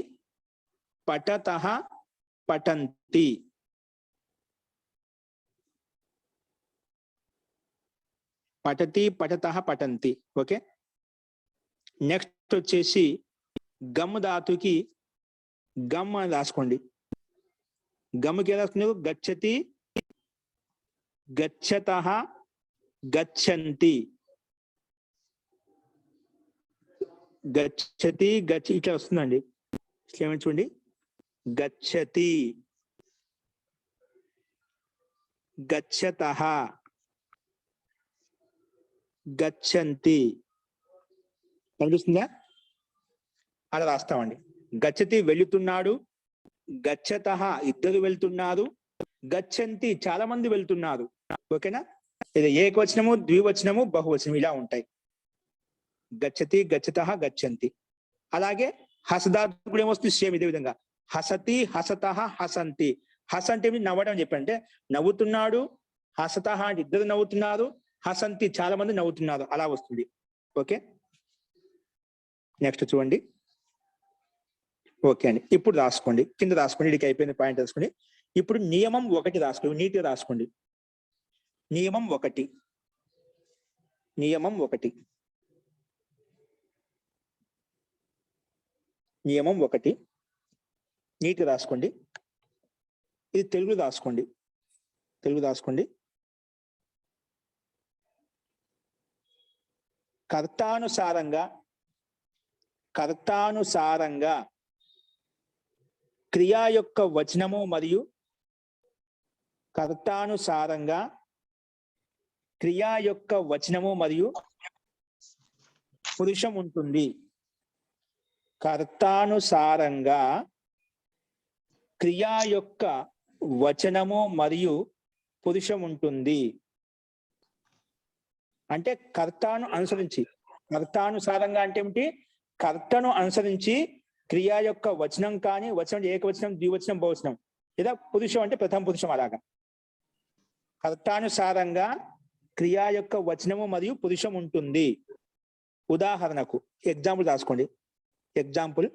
పఠతః, పఠంతి. పఠతి, పఠతః, పఠంతి. ఓకే, నెక్స్ట్ వచ్చేసి గమ్ ధాతుకి గమ్ అని రాసుకోండి. గమ్కి ఎలా రాసుకున్నారు? గచ్చతి, గచ్చతః, గచ్చంతి. గచ్చతి, ఇట్లా వస్తుందండి. ఏమని చూడండి, గచ్చతి, గచ్చతః, గచ్చంతి. కనిపిస్తుందా? అలా రాస్తామండి. గచ్చతి వెళుతున్నాడు, గచ్చతః ఇద్దరు వెళ్తున్నారు, గచ్చంతి చాలా మంది వెళ్తున్నారు. ఓకేనా? ఇది ఏకవచనము, ద్వివచనము, బహువచనం ఇలా ఉంటాయి. గచ్చతి, గచ్చతః, గచ్చంతి. అలాగే హసధాతు కూడా ఏమొస్తుంది? సేమ్ ఇదే విధంగా. హసతి, హసతః, హసంతి. హస అంటే నవ్వడం అని చెప్పంటే నవ్వుతున్నాడు, హసతః అంటే ఇద్దరు నవ్వుతున్నారు, హసంతి చాలా మంది నవ్వుతున్నారు, అలా వస్తుంది. ఓకే, నెక్స్ట్ చూడండి. ఓకే అండి, ఇప్పుడు రాసుకోండి. కింద రాసుకోండి. ఇడికి అయిపోయిన పాయింట్ రాసుకోండి. ఇప్పుడు నియమం 1 రాసుకోండి. నీట్గా రాసుకోండి. నియమం 1. నియమం 1. నియమం 1 నీట్గా రాసుకోండి. ఇది తెలుగు రాసుకోండి. కర్తానుసారంగా క్రియా యొక్క వచనము మరియు పురుషం ఉంటుంది. కర్తానుసారంగా క్రియా యొక్క వచనము మరియు పురుషం ఉంటుంది. అంటే కర్తానుసారంగా అంటే ఏమిటి? కర్తను అనుసరించి క్రియా యొక్క వచనం కానీ, వచనం ఏకవచనం, ద్వివచనం, బహువచనం, లేదా పురుషం అంటే ప్రథమ పురుషం, అలాగా కర్తానుసారంగా క్రియా యొక్క వచనము మరియు పురుషం ఉంటుంది. ఉదాహరణకు ఎగ్జాంపుల్ రాసుకోండి. ఎగ్జాంపుల్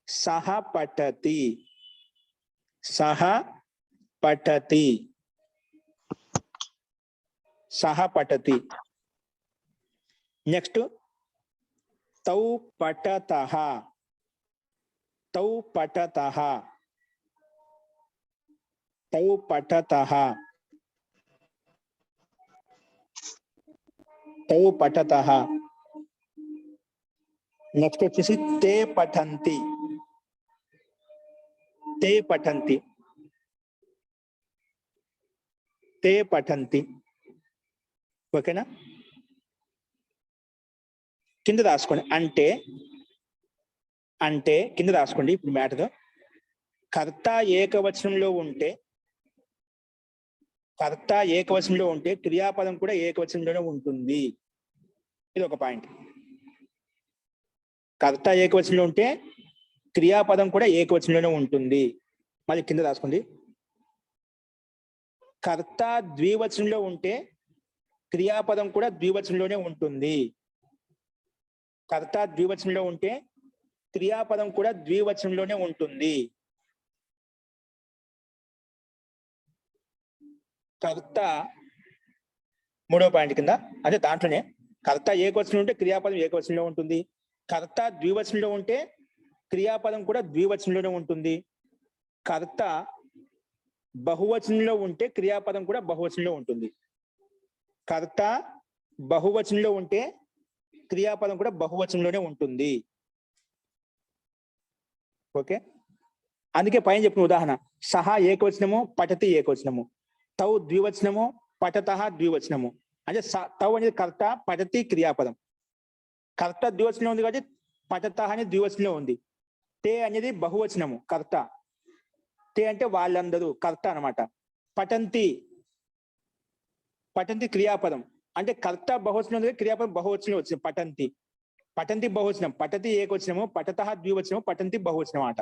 సహ పఠతి. నెక్స్ట్ తౌ పఠతః. నెక్స్ట్ వచ్చేసి తే పఠంతి. ఓకేనా? కింద రాసుకోండి. అంటే కింద రాసుకోండి. ఇప్పుడు మ్యాటర్ కర్త ఏకవచనంలో ఉంటే క్రియాపదం కూడా ఏకవచనంలోనే ఉంటుంది. ఇది ఒక పాయింట్. కర్త ఏకవచనంలో ఉంటే క్రియాపదం కూడా ఏకవచనంలోనే ఉంటుంది. మళ్ళీ కింద రాసుకోండి. కర్త ద్వివచనంలో ఉంటే క్రియాపదం కూడా ద్వివచనంలోనే ఉంటుంది. కర్త ద్వివచనంలో ఉంటే క్రియాపదం కూడా ద్వివచనంలోనే ఉంటుంది. కర్త మూడో పాయింట్ కింద, అంటే దాంట్లోనే కర్త ఏకవచనంలో ఉంటే క్రియాపదం ఏకవచనంలో ఉంటుంది. కర్త ద్వివచనంలో ఉంటే క్రియాపదం కూడా ద్వివచనంలోనే ఉంటుంది. కర్త బహువచనంలో ఉంటే క్రియాపదం కూడా బహువచనంలో ఉంటుంది. కర్త బహువచనంలో ఉంటే క్రియాపదం కూడా బహువచనంలోనే ఉంటుంది. ఓకే, అందుకే పైన చెప్పిన ఉదాహరణ సహా ఏకవచనము, పఠతి ఏకవచనము, తౌ ద్వివచనము, పఠతః ద్వివచనము. అంటే తౌ అనేది కర్త, పఠతి క్రియాపదం. కర్త ద్వివచనంలో ఉంది కాబట్టి పఠతః అనేది ద్వివచనంలో ఉంది. తే అనేది బహువచనము, కర్త. తే అంటే వాళ్ళందరూ, కర్త అనమాట. పఠంతి క్రియాపదం. అంటే కర్త బహువచనం, క్రియాపదం బహువచనం వచ్చింది. పఠంతి బహువచనం, పఠతి ఏకవచనము, పఠతః ద్వివచనము, పఠంతి బహువచనం అంట.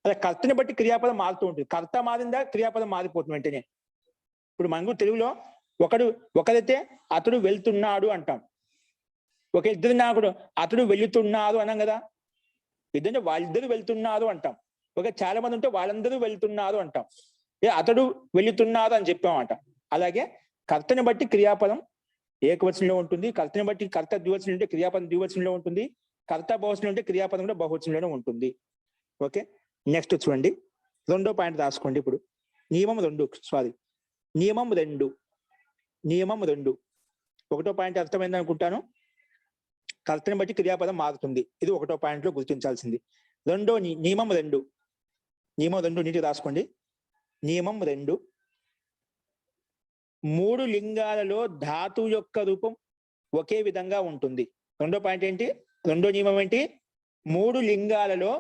అలా కర్తని బట్టి క్రియాపదం మారుతూ ఉంటుంది. కర్త మారిందా క్రియాపదం మారిపోతుంది వెంటనే. ఇప్పుడు మనకు తెలుగులో ఒకరైతే అతడు వెళ్తున్నాడు అంటాం. ఇద్దరు నాకుడు అతడు వెళుతున్నారు అన్నాం కదా. ఇద్దరు వాళ్ళిద్దరు వెళ్తున్నారు అంటాం. చాలా మంది ఉంటే వాళ్ళందరూ వెళ్తున్నారు అంటాం. అతడు వెళుతున్నారు అని చెప్పామంట. అలాగే కర్తని బట్టి క్రియాపదం ఏకవచనంలో ఉంటుంది. కర్తని బట్టి కర్త ద్వివచనం ఉంటే క్రియాపదం ద్వివచనంలో ఉంటుంది. కర్త బహువచనం ఉంటే క్రియాపదం కూడా బహువచనంలోనే ఉంటుంది. ఓకే, నెక్స్ట్ చూడండి. రెండో పాయింట్ రాసుకోండి. ఇప్పుడు నియమం 2. ఒకటో పాయింట్ అర్థమైంది అనుకుంటాను. కర్తని బట్టి క్రియాపదం మారుతుంది. ఇది ఒకటో పాయింట్ లో గుర్తించాల్సింది. నియమం 2 నీటి రాసుకోండి. నియమం 2, 3 లింగాలలో ధాతు యొక్క రూపం ఒకే విధంగా ఉంటుంది. రెండో పాయింట్ ఏంటి? రెండో నియమం ఏంటి? 3 లింగాలలో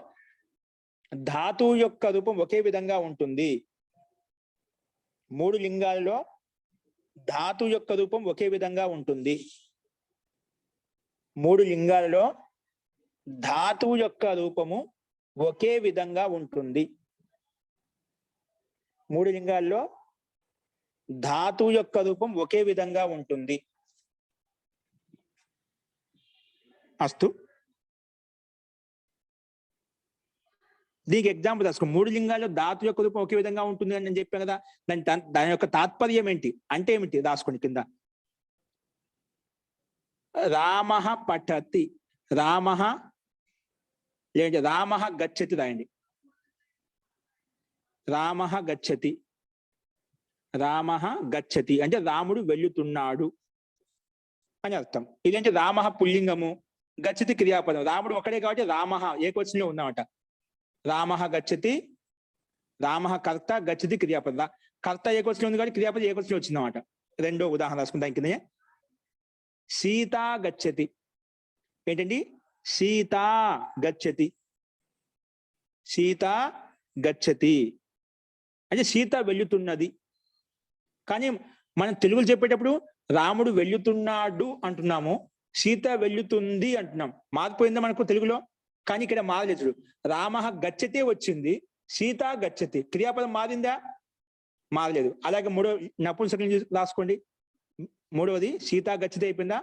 ధాతు యొక్క రూపం ఒకే విధంగా ఉంటుంది. 3 లింగాలలో ధాతు యొక్క రూపం ఒకే విధంగా ఉంటుంది. 3 లింగాలలో ధాతువు యొక్క రూపము ఒకే విధంగా ఉంటుంది. 3 లింగాల్లో ధాతువు యొక్క రూపం ఒకే విధంగా ఉంటుంది. అస్తు. దీనికి ఎగ్జాంపుల్ రాసుకో. 3 లింగాల్లో ధాతు యొక్క రూపం ఒకే విధంగా ఉంటుంది అని నేను చెప్పాను కదా. దాని యొక్క తాత్పర్యం ఏంటి అంటే ఏమిటి రాసుకోండి కింద. రామః పఠతి. రామః లేదంటే రామ గచ్చతి రాయండి. రామ గచ్చతి, రామ గచ్చతి అంటే రాముడు వెళ్ళుతున్నాడు అని అర్థం. ఇదేంటి రామ పుల్లింగము, గచ్చతి క్రియాపదం. రాముడు ఒకడే కాబట్టి రామ ఏకవచనంలో ఉన్నామట. రామ గచ్చతి, రామ కర్త, గచ్చతి క్రియాపద. కర్త ఏకవచనం ఉంది కాబట్టి క్రియాపద ఏకవచనం వచ్చిందన్నమాట. రెండో ఉదాహరణ రాసుకుంటాం కింద. సీత గచ్చతి ఏంటండి? సీత గచ్చతి, సీత గచ్చతి అంటే సీత వెళ్ళుతున్నది. కానీ మనం తెలుగులో చెప్పేటప్పుడు రాముడు వెళ్ళుతున్నాడు అంటున్నాము, సీత వెళ్ళుతుంది అంటున్నాం. మారిపోయిందా మనకు తెలుగులో? కానీ ఇక్కడ మారలేదు. రామ గచ్చతే వచ్చింది, సీత గచ్చతి. క్రియాపదం మారిందా? మారలేదు. అలాగే మూడో నపుంసకలింగం రాసుకోండి. మూడవది సీత గచ్చతి అయిపోయిందా?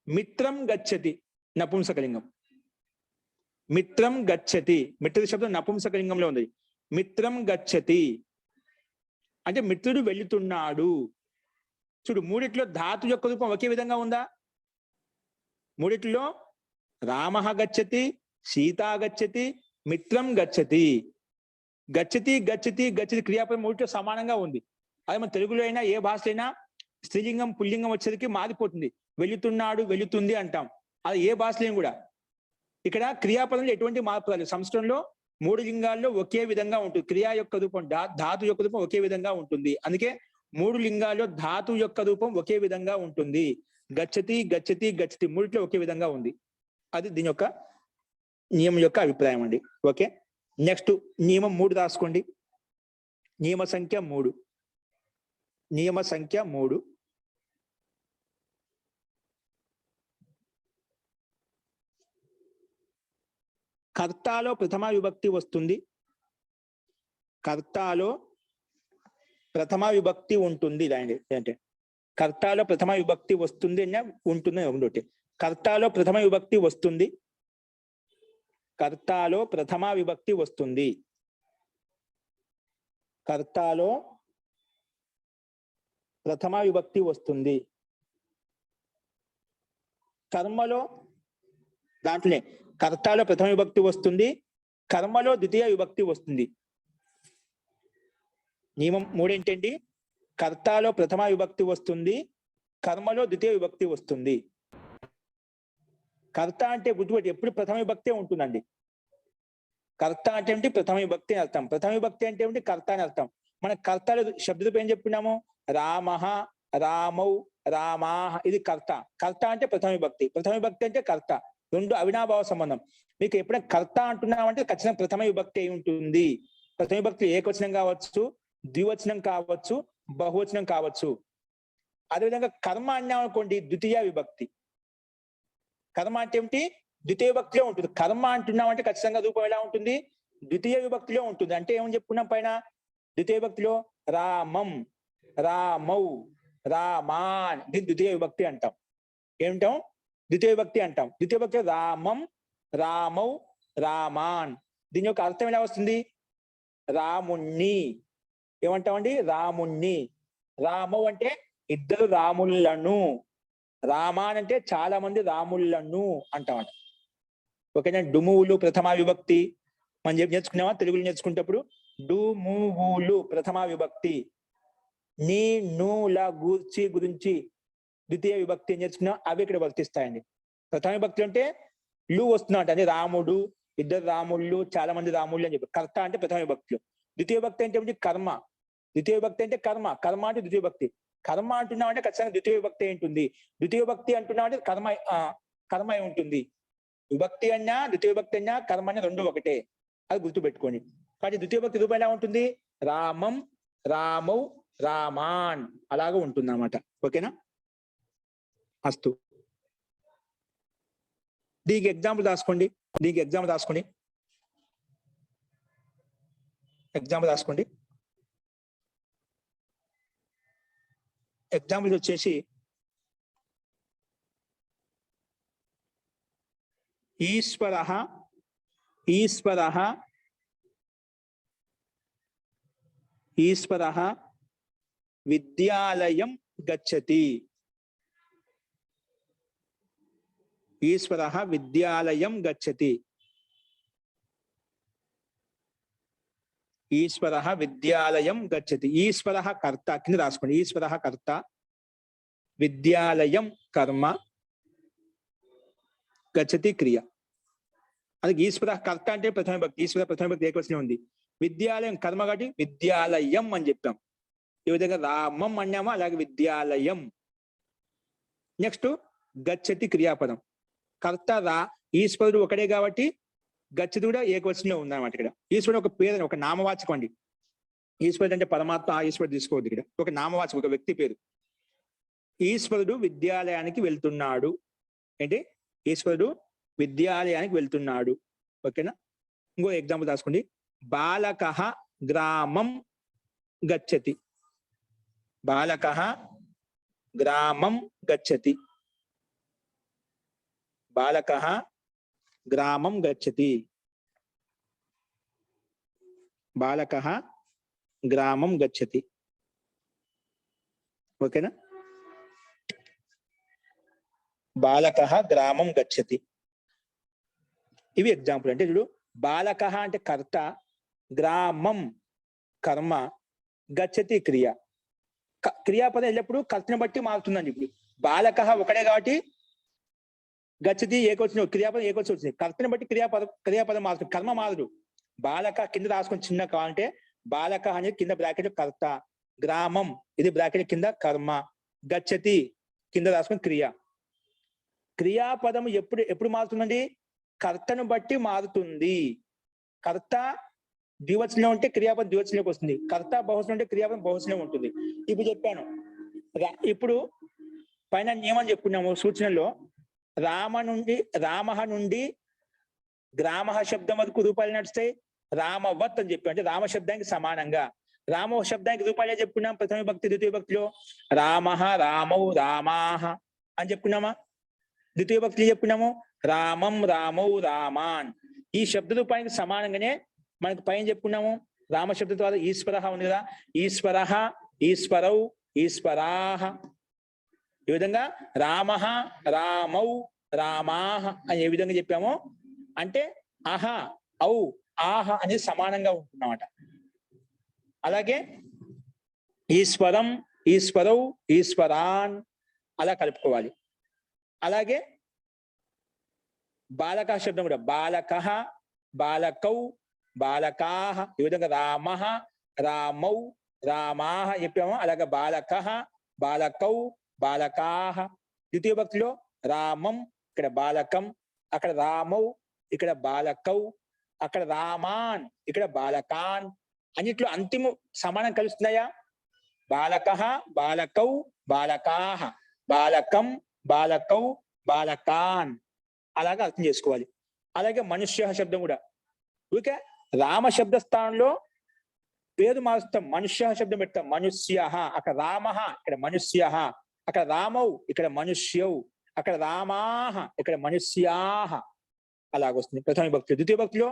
మిత్రం గచ్చతి నపుంసకలింగం. మిత్రం గచ్చతి, మిత్ర శబ్దం నపుంసకలింగంలో ఉంది. మిత్రం గచ్చతి అంటే మిత్రుడు వెళ్తున్నాడు. చూడు, మూడిట్లో ధాతు యొక్క రూపం ఒకే విధంగా ఉందా? మూడిట్లో రామ గచ్చతి, సీత గచ్చతి, మిత్రం గచ్చతి. గచ్చతి గచ్చతి గచ్చతి క్రియాపదం మూడిట్లో సమానంగా ఉంది. అదే మన తెలుగులో అయినా ఏ భాషలో అయినా స్త్రీలింగం పుల్లింగం వచ్చేసరికి మారిపోతుంది. వెళుతున్నాడు, వెళుతుంది అంటాం. అది ఏ భాషలో కూడా. ఇక్కడ క్రియాపదంలో ఎటువంటి మార్పు రాలేదు. సంస్కృతంలో మూడు లింగాల్లో ఒకే విధంగా ఉంటుంది. క్రియా యొక్క రూపం, ధాతు యొక్క రూపం ఒకే విధంగా ఉంటుంది. అందుకే మూడు లింగాల్లో ధాతు యొక్క రూపం ఒకే విధంగా ఉంటుంది. గచ్చతి గచ్చతి గచ్చతి మూడిట్లో ఒకే విధంగా ఉంది. అది దీని యొక్క నియమం యొక్క అభిప్రాయం అండి. ఓకే, నెక్స్ట్ నియమం 3 రాసుకోండి. నియమ సంఖ్య 3. నియమ సంఖ్య 3. కర్తాలో ప్రథమ విభక్తి వస్తుంది. కర్తాలో ప్రథమ విభక్తి ఉంటుంది. అంటే కర్తాలో ప్రథమ విభక్తి వస్తుంది అని ఉంటుంది. ఒకటి కర్తాలో ప్రథమ విభక్తి వస్తుంది. కర్తాలో ప్రథమ విభక్తి వస్తుంది. కర్తాలో ప్రథమ విభక్తి వస్తుంది. కర్మలో దాంట్లోనే కర్తాలో ప్రథమ విభక్తి వస్తుంది, కర్మలో ద్వితీయ విభక్తి వస్తుంది. నియమం 3 ఏంటండి? కర్తాలో ప్రథమ విభక్తి వస్తుంది, కర్మలో ద్వితీయ విభక్తి వస్తుంది. కర్త అంటే గుర్తుపెట్టి ఎప్పుడు ప్రథమ విభక్తే ఉంటుందండి. కర్త అంటే ఏమిటి? ప్రథమ విభక్తి అని అర్థం. ప్రథమ విభక్తి అంటే ఏమిటి? కర్త అని అర్థం. మన కర్తలు శబ్దరూపం ఏం చెప్పుకున్నాము? రామ, రామౌ, రామా. ఇది కర్త. కర్త అంటే ప్రథమ విభక్తి, ప్రథమ విభక్తి అంటే కర్త. రెండు అవినాభావ సంబంధం. మీకు ఎప్పుడైనా కర్త అంటున్నామంటే ఖచ్చితంగా ప్రథమ విభక్తి అయి ఉంటుంది. ప్రథమ విభక్తి ఏకవచనం కావచ్చు, ద్వివచనం కావచ్చు, బహువచనం కావచ్చు. అదేవిధంగా కర్మ అన్నామనుకోండి ద్వితీయ విభక్తి. కర్మ అంటే ఏమిటి? ద్వితీయ విభక్తిలో ఉంటుంది. కర్మ అంటున్నామంటే ఖచ్చితంగా రూపం ఎలా ఉంటుంది? ద్వితీయ విభక్తిలో ఉంటుంది. అంటే ఏమని చెప్పుకున్నాం పైన? ద్వితీయ విభక్తిలో రామం, రామౌ, రామాన్. దీన్ని ద్వితీయ విభక్తి అంటాం. ఏమిటాం? ద్వితీయ విభక్తి అంటాం. ద్వితీయ విభక్తి రామం, రామౌ, రామాన్. దీని యొక్క అర్థం ఎలా వస్తుంది? రాముణ్ణి. ఏమంటామండి? రాముణ్ణి. రామౌ అంటే ఇద్దరు రాములను, రామాన్ అంటే చాలా మంది రాములను అంటామంట. ఓకేనా? డుమువులు ప్రథమ విభక్తి మనం నేర్చుకున్నామా? తెలుగులో నేర్చుకునేటప్పుడు డుమువులు ప్రథమ విభక్తి. నీ, నుల, గూర్చి, గురించి ద్వితీయ విభక్తి నేర్చుకున్నాం. అవి ఇక్కడ వర్తిస్తాయండి. ప్రథమ విభక్తి అంటే లు వస్తున్నాడు అంటే రాముడు, ఇద్దరు రాముళ్ళు, చాలా మంది రాముళ్ళు అని చెప్పి. కర్త అంటే ప్రథమ విభక్తిలో. ద్వితీయ విభక్తి అంటే ఏమిటి? కర్మ. ద్వితీయ విభక్తి అంటే కర్మ. కర్మ అంటే ద్వితీయ విభక్తి. కర్మ అంటున్నామంటే ఖచ్చితంగా ద్వితీయ విభక్తి ఉంటుంది. ద్వితీయ విభక్తి అంటున్నామంటే కర్మ అయి ఉంటుంది. విభక్తి అన్నా ద్వితీయ విభక్తి అన్నా కర్మ అన్నా రెండు ఒకటే. అది గుర్తుపెట్టుకోండి. కాబట్టి ద్వితీయ విభక్తి రూపం ఎలా ఉంటుంది? రామం, రామౌ, రామాన్ అలాగా ఉంటుంది అన్నమాట. ఓకేనా? అస్తు. దీనికి ఎగ్జాంపుల్ రాసుకోండి. ఎగ్జాంపుల్ రాసుకోండి. ఎగ్జాంపుల్ వచ్చేసి ఈశ్వరః విద్యాలయం గచ్చతి. ఈశ్వరః విద్యాలయం గచ్చతి. ఈశ్వర విద్యాలయం గచ్చతి. ఈశ్వర కర్త కింద రాసుకోండి. ఈశ్వర కర్త, విద్యాలయం కర్మ, గచ్చతి క్రియ. అది ఈశ్వర కర్త అంటే ప్రథమ భక్తి, ఈశ్వర ప్రథమ భక్తి ఏకవచనం ఉంది. విద్యాలయం కర్మ కాబట్టి విద్యాలయం అని చెప్పాం. ఈ విధంగా రామం అన్నామా, అలాగే విద్యాలయం. నెక్స్ట్ గచ్చతి క్రియాపదం. కర్త రా, ఈశ్వరుడు ఒకడే కాబట్టి గచ్చతి కూడా ఏకవచనంలో ఉందన్నమాట. ఇక్కడ ఈశ్వరుడు ఒక పేరు, ఒక నామవాచకం అండి. ఈశ్వరుడు అంటే పరమాత్మ, ఆ ఈశ్వరుడు తీసుకోవద్దు. ఇక్కడ ఒక నామవాచకం, ఒక వ్యక్తి పేరు. ఈశ్వరుడు విద్యాలయానికి వెళ్తున్నాడు అంటే ఈశ్వరుడు విద్యాలయానికి వెళ్తున్నాడు. ఓకేనా? ఇంకో ఎగ్జాంపుల్ రాసుకోండి. బాలకః గ్రామం గచ్చతి. బాలకః గ్రామం గచ్చతి. బాలకః గ్రామం గచ్చతి. బాలకః గ్రామం గచ్చతి. ఓకేనా? బాలకః గ్రామం గచ్చతి. ఇవి ఎగ్జాంపుల్. అంటే చూడు, బాలకః అంటే కర్త, గ్రామం కర్మ, గచ్చతి క్రియ. క్రియాపదం ఎల్లప్పుడు కర్తను బట్టి మారుతుందండి. ఇప్పుడు బాలకః ఒకడే కాబట్టి గచ్చతి ఏకొచ్చిన క్రియాపదం ఏకొచ్చి వచ్చింది. కర్తను బట్టి క్రియాపదం మారుతుంది, కర్మ మారదు. బాలక కింద రాసుకొని చిన్న కావాలంటే బాలక అనేది కింద బ్రాకెట్ కర్త, గ్రామం ఇది బ్రాకెట్ కింద కర్మ, గచ్చతి కింద రాసుకొని క్రియ. క్రియాపదం ఎప్పుడు మారుతుందండి? కర్తను బట్టి మారుతుంది. కర్త ద్వివచనం ఉంటే క్రియాపదం ద్వివచనంలోకి వస్తుంది. కర్త బహువచనం అంటే క్రియాపదం బహువచనం ఉంటుంది. ఇప్పుడు చెప్పాను. ఇప్పుడు పైన నియమం చెప్పుకున్నాము సూచనలో. రామ నుండి గ్రామ శబ్దం వరకు రూపాయలు నడుస్తాయి. రామవత్ అని చెప్పి అంటే రామ శబ్దానికి సమానంగా. రామ శబ్దానికి రూపాయలే చెప్పుకున్నాం ప్రథమ భక్తి, ద్వితీయ భక్తిలో. రామ, రామౌ, రామాహ అని చెప్పుకున్నామా? ద్వితీయ భక్తి చెప్పుకున్నాము రామం, రామౌ, రామాన్. ఈ శబ్ద రూపానికి సమానంగానే మనకు పైన చెప్పుకున్నాము. రామ శబ్ద ద్వారా ఈశ్వర ఉంది కదా, ఈశ్వర, ఈశ్వరౌ, ఈశ్వరాహ. ఈ విధంగా రామ, రామౌ, రామాహ అని ఏ విధంగా చెప్పామో అంటే అహ, ఔ, ఆహ అనేది సమానంగా ఉంటుందన్నమాట. అలాగే ఈశ్వరం, ఈశ్వరౌ, ఈశ్వరాన్ అలా కలుపుకోవాలి. అలాగే బాలక శబ్దం కూడా బాలకః, బాలకౌ, బాలకాహ. ఈ విధంగా రామ, రామౌ, రామాహ చెప్పాము. అలాగే బాలకః, బాలకౌ, బాలకాహ. ద్వితీయ భక్తిలో రామం, ఇక్కడ బాలకం, అక్కడ రామౌ, ఇక్కడ బాలకౌ, అక్కడ రామాన్, ఇక్కడ బాలకాన్. అన్నిట్లో అంతిమ సమానం కలుస్తున్నాయా? బాలకః, బాలకౌ, బాలకాహ, బాలకం, బాలకౌ, బాలకాన్. అలాగా అర్థం చేసుకోవాలి. అలాగే మనుష్య శబ్దం కూడా ఓకే. రామ శబ్ద స్థానంలో పేరు మారుస్తాం, మనుష్య శబ్దం పెడతాం. మనుష్య, అక్కడ రామ, ఇక్కడ మనుష్య, అక్కడ రామౌ, ఇక్కడ మనుష్యౌ, అక్కడ రామాహ, ఇక్కడ మనుష్యాహ. అలాగొస్తుంది ప్రథమ భక్తి. ద్వితీయ భక్తిలో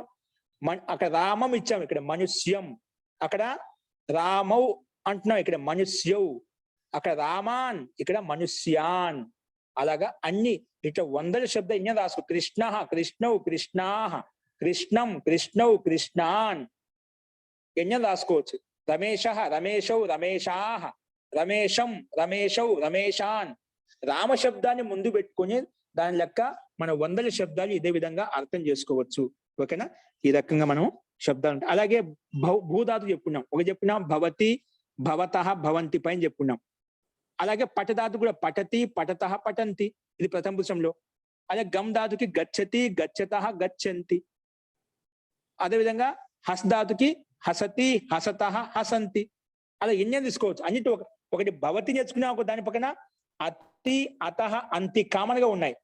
అక్కడ రామం ఇచ్చాం, ఇక్కడ మనుష్యం. అక్కడ రామౌ అంటున్నాం, ఇక్కడ మనుష్యౌ. అక్కడ రామాన్, ఇక్కడ మనుష్యాన్. అలాగా అన్ని ఇట్లా వందల శబ్ద ఇన్యం రాసుకో. కృష్ణ, కృష్ణౌ, కృష్ణాహ, కృష్ణం, కృష్ణౌ, కృష్ణాన్ ఎన్యం రాసుకోవచ్చు. రమేశ, రమేశౌ, రమేశాహ, రమేశం, రమేశౌ, రమేశాన్. రామ శబ్దాన్ని ముందు పెట్టుకొని దాని లెక్క మన వందల శబ్దాలు ఇదే విధంగా అర్థం చేసుకోవచ్చు. ఓకేనా? ఈ రకంగా మనం శబ్దాలు ఉంటాయి. అలాగే భూధాతు చెప్పుకున్నాం. ఒక చెప్పుకున్నాం భవతి, భవతః, భవంతి పైన చెప్పుకున్నాం. అలాగే పటధాతు కూడా పఠతి, పఠతః, పఠంతి ఇది ప్రథమ పురుషంలో. అలాగే గమ్ ధాతుకి గచ్చతి, గచ్చతః, గచ్చంతి. అదేవిధంగా హస్ ధాతుకి హసతి, హసతః, హసంతి. అలా ఎన్ని తీసుకోవచ్చు. అన్నిటి ఒకటి భవతి నేర్చుకున్నా, ఒక దాని పక్కన అతి, అతః, అంతి కామన్ గా ఉన్నాయి.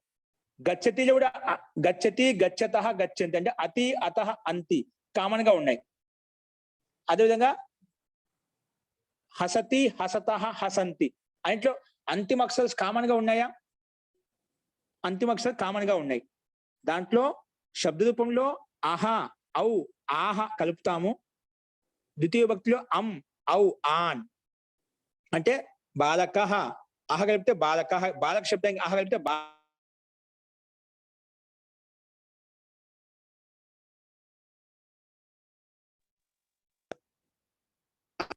గచ్చతిలో కూడా గచ్చతి, గచ్చతః, గచ్చంతి అంటే అతి, అతః, అంతి కామన్ గా ఉన్నాయి. అదేవిధంగా హసతి, హసతః, హసంతి అన్నిట్లో అంతిమ అక్షరాలు కామన్ గా ఉన్నాయా? అంతిమ అక్షరాలు కామన్ గా ఉన్నాయి. దాంట్లో శబ్ద రూపంలో అహ, ఔ, ఆహ కలుపుతాము. ద్వితీయ భక్తిలో అం, ఔ, ఆన్ అంటే బాలకః అహ కలిపితే బాలకః, బాలక శబ్దానికి అహ కలిపితే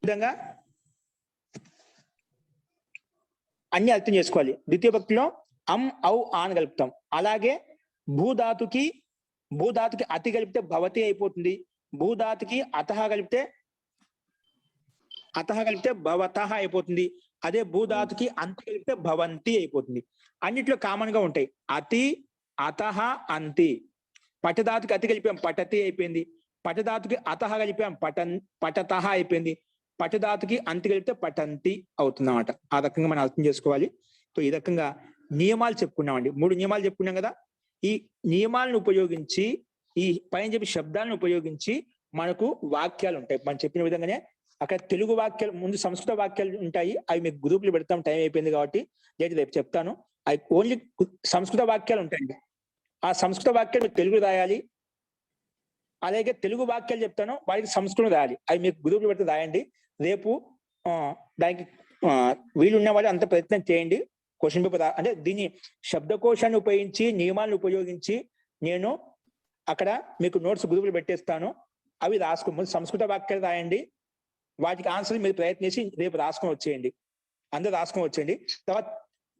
విధంగా అన్ని అర్థం చేసుకోవాలి. ద్వితీయ భక్తిలో అం ఔ ఆన్ కలుపుతాం. అలాగే భూధాతుకి అతి కలిపితే భవతి అయిపోతుంది. భూధాతుకి అతహ కలిపితే భవతః అయిపోతుంది. అదే భూధాతుకి అంతి కలిపితే భవంతి అయిపోతుంది. అన్నిట్లో కామన్ గా ఉంటాయి. అతి, అతహ, అంతి. పటధాతుకి అతి కలిపాం పటతి అయిపోయింది. పటధాతుకి అతహ కలిపాం పటతః అయిపోయింది. పటధాతుకి అంతి కలిపితే పటంతి అవుతుంది అన్నమాట. ఆ రకంగా మనం అర్థం చేసుకోవాలి. సో ఈ రకంగా నియమాలు చెప్పుకున్నామండి. 3 నియమాలు చెప్పుకున్నాం కదా. ఈ నియమాలను ఉపయోగించి, ఈ పైన చెప్పి శబ్దాలను ఉపయోగించి మనకు వాక్యాలు ఉంటాయి. మనం చెప్పిన విధంగానే అక్కడ తెలుగు వాక్యాలు, ముందు సంస్కృత వాక్యాలు ఉంటాయి. అవి మీకు గ్రూపులు పెడతాం, టైం అయిపోయింది కాబట్టి రేపు చెప్తాను. అవి ఓన్లీ సంస్కృత వాక్యాలు ఉంటాయండి. ఆ సంస్కృత వాక్యాలు మీకు తెలుగు రాయాలి. అలాగే తెలుగు వాక్యాలు చెప్తాను, వాటికి సంస్కృతం రాయాలి. అవి మీకు గ్రూపులు పెడితే రాయండి. రేపు దానికి వీలున్న వాళ్ళు అంత ప్రయత్నం చేయండి. క్వశ్చన్ పేపర్ అంటే దీన్ని శబ్దకోశాన్ని ఉపయోగించి, నియమాలను ఉపయోగించి నేను అక్కడ మీకు నోట్స్ గ్రూపులు పెట్టేస్తాను. అవి రాసుకో. సంస్కృత వాక్యాలు రాయండి, వాటికి ఆన్సర్ మీరు ప్రయత్నించి రేపు రాసుకొని వచ్చేయండి. అందరూ రాసుకొని వచ్చేయండి. తర్వాత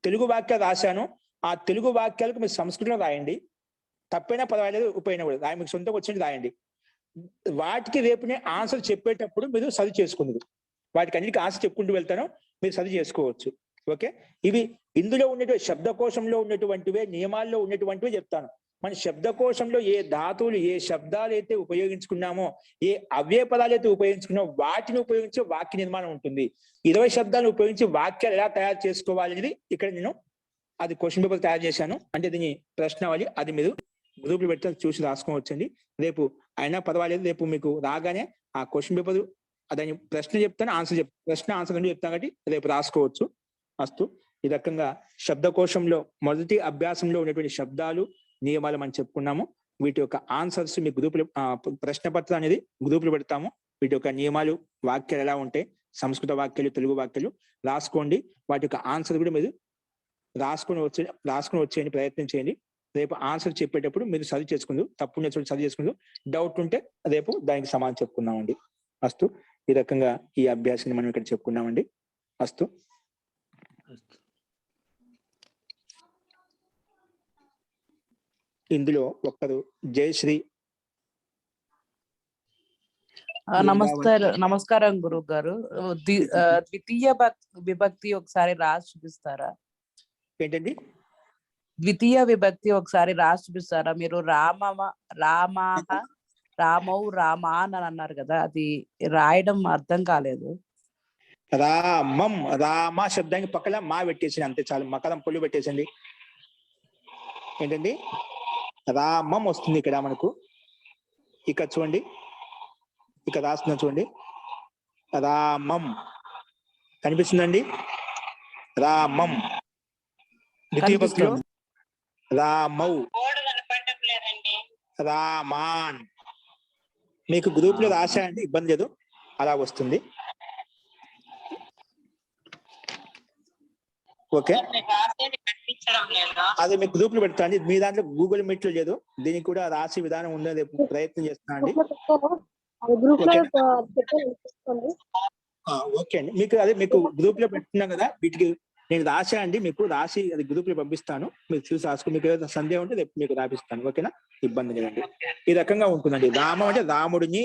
తెలుగు వాక్యాలు రాశాను, ఆ తెలుగు వాక్యాలకు మీరు సంస్కృతంలో రాయండి. తప్పైనా పర్వాలేదు, ఉపయోగం కూడా రాయి, మీకు సొంతంగా వచ్చినట్టు రాయండి. వాటికి రేపునే ఆన్సర్ చెప్పేటప్పుడు మీరు చదువు చేసుకున్నారు. వాటికి అన్నిటికీ ఆన్సర్ చెప్పుకుంటూ వెళ్తాను, మీరు చదువు చేసుకోవచ్చు. ఓకే, ఇవి ఇందులో ఉన్నటువంటి శబ్దకోశంలో ఉన్నటువంటివే, నియమాల్లో ఉన్నటువంటివే చెప్తాను. మన శబ్దకోశంలో ఏ ధాతువులు, ఏ శబ్దాలు అయితే ఉపయోగించుకున్నామో, ఏ అవ్యయ పదాలు అయితే ఉపయోగించుకున్నామో వాటిని ఉపయోగించి వాక్య నిర్మాణం ఉంటుంది. 20 శబ్దాలను ఉపయోగించి వాక్యాలు ఎలా తయారు చేసుకోవాలి అనేది ఇక్కడ నేను అది క్వశ్చన్ పేపర్ తయారు చేశాను. అంటే దీని ప్రశ్నావళి, అది మీరు గ్రూపులు పెడితే చూసి రాసుకోవచ్చండి. రేపు అయినా పర్వాలేదు, రేపు మీకు రాగానే ఆ క్వశ్చన్ పేపర్ దాని ప్రశ్న చెప్తాను, ఆన్సర్ ప్రశ్న ఆన్సర్ రెండు చెప్తాను కాబట్టి రేపు రాసుకోవచ్చు. అస్తు. ఈ రకంగా శబ్దకోశంలో మొదటి అభ్యాసంలో ఉన్నటువంటి శబ్దాలు, నియమాలు మనం చెప్పుకున్నాము. వీటి యొక్క ఆన్సర్స్ మీ గ్రూపులు, ప్రశ్న పత్రం అనేది గ్రూపులు పెడతాము. వీటి యొక్క నియమాలు, వాక్యాలు ఎలా ఉంటాయి, సంస్కృత వాక్యాలు, తెలుగు వాక్యాలు రాసుకోండి. వాటి యొక్క ఆన్సర్ కూడా మీరు రాసుకొని వచ్చేయండి, ప్రయత్నం చేయండి. రేపు ఆన్సర్ చెప్పేటప్పుడు మీరు చదువు చేసుకుందు, తప్పు చదువు చేసుకుందు, డౌట్ ఉంటే రేపు దానికి సమాధానం చెప్పుకున్నామండి. అస్తు. ఈ రకంగా ఈ అభ్యాసాన్ని మనం ఇక్కడ చెప్పుకున్నామండి. అస్తు. ఇందులో ఒక్కరు జయశ్రీ. నమస్కారం గురువు గారు. ద్వితీయ విభక్తి ఒకసారి రాసి చూపిస్తారా? ఏంటండి? ద్వితీయ విభక్తి ఒకసారి రాసి చూపిస్తారా? మీరు రామౌ రామాన్ అని అన్నారు కదా, అది రాయడం అర్థం కాలేదు. రామం, రామ శబ్దానికి పక్కన మా పెట్టేసింది, అంతే చాలు. మకరం పొల్లు పెట్టేసింది. ఏంటండి? రామం వస్తుంది ఇక్కడ మనకు. ఇక్కడ చూడండి, ఇక్కడ రాస్తున్నా చూడండి, రామం కనిపిస్తుందండి. రామం. ద్వితీయ భక్తిలో రామౌ, రామాన్. మీకు గ్రూప్ లో రాశాయండి, ఇబ్బంది లేదు, అలా వస్తుంది. ఓకే, అది మీకు గ్రూప్ లో పెడతాండి. మీ దాంట్లో గూగుల్ మీట్ లో లేదు, దీనికి కూడా రాసే విధానం ఉందని ప్రయత్నం చేస్తానండి. ఓకే అండి, మీకు అదే మీకు గ్రూప్ లో పెట్టుకున్నాం కదా, వీటికి నేను రాశా అండి, మీకు రాసి అది గ్రూప్ లో పంపిస్తాను, మీరు చూసి రాసుకుని. మీకు ఏదైనా సందేహం ఉంటే రేపు మీకు రాపిస్తాను. ఓకేనా, ఇబ్బంది లేదండి. ఈ రకంగా ఉంటుందండి. రామం అంటే రాముడిని.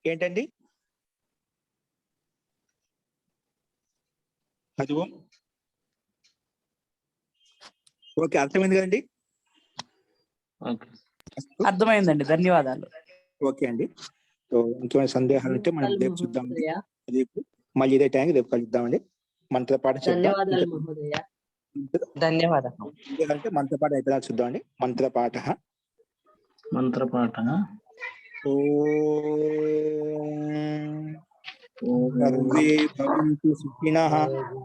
ఏంటండి? అది ఓకే, అర్థమైంది కదండి? అర్థమైందండి, ధన్యవాదాలు. ఓకే అండి. సో ఇంకేమైనా సందేహాలు ఉంటే మనం రేపు చూద్దాం. రేపు మళ్ళీ ఇదే టైం రేపు కలుద్దామండి. మంత్రపాఠ ధన్యవాదాలు. అంటే మంత్రపాఠ అయితే చూద్దామండి. మంత్రపాఠ సర్వే భవంతు సుఖినః,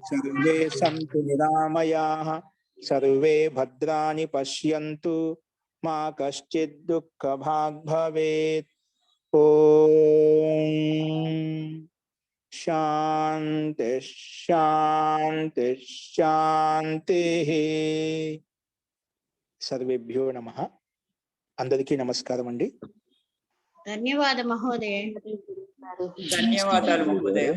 సర్వే సంతు నిరామయాః, సర్వే భద్రాణి పశ్యంతు, మా కశ్చిద్ దుఃఖభాగ్ భవేత్. ఓం శాంతి శాంతి శాంతి. సర్వేభ్యో నమః. అందరికీ నమస్కారం అండి. ధన్యవాద మహోదయ. ధన్యవాదాలు మహోదయ.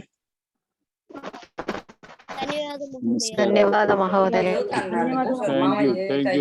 ధన్యవాదాలు మహోదయ. ధన్యవాద మహోదయ. Thank you.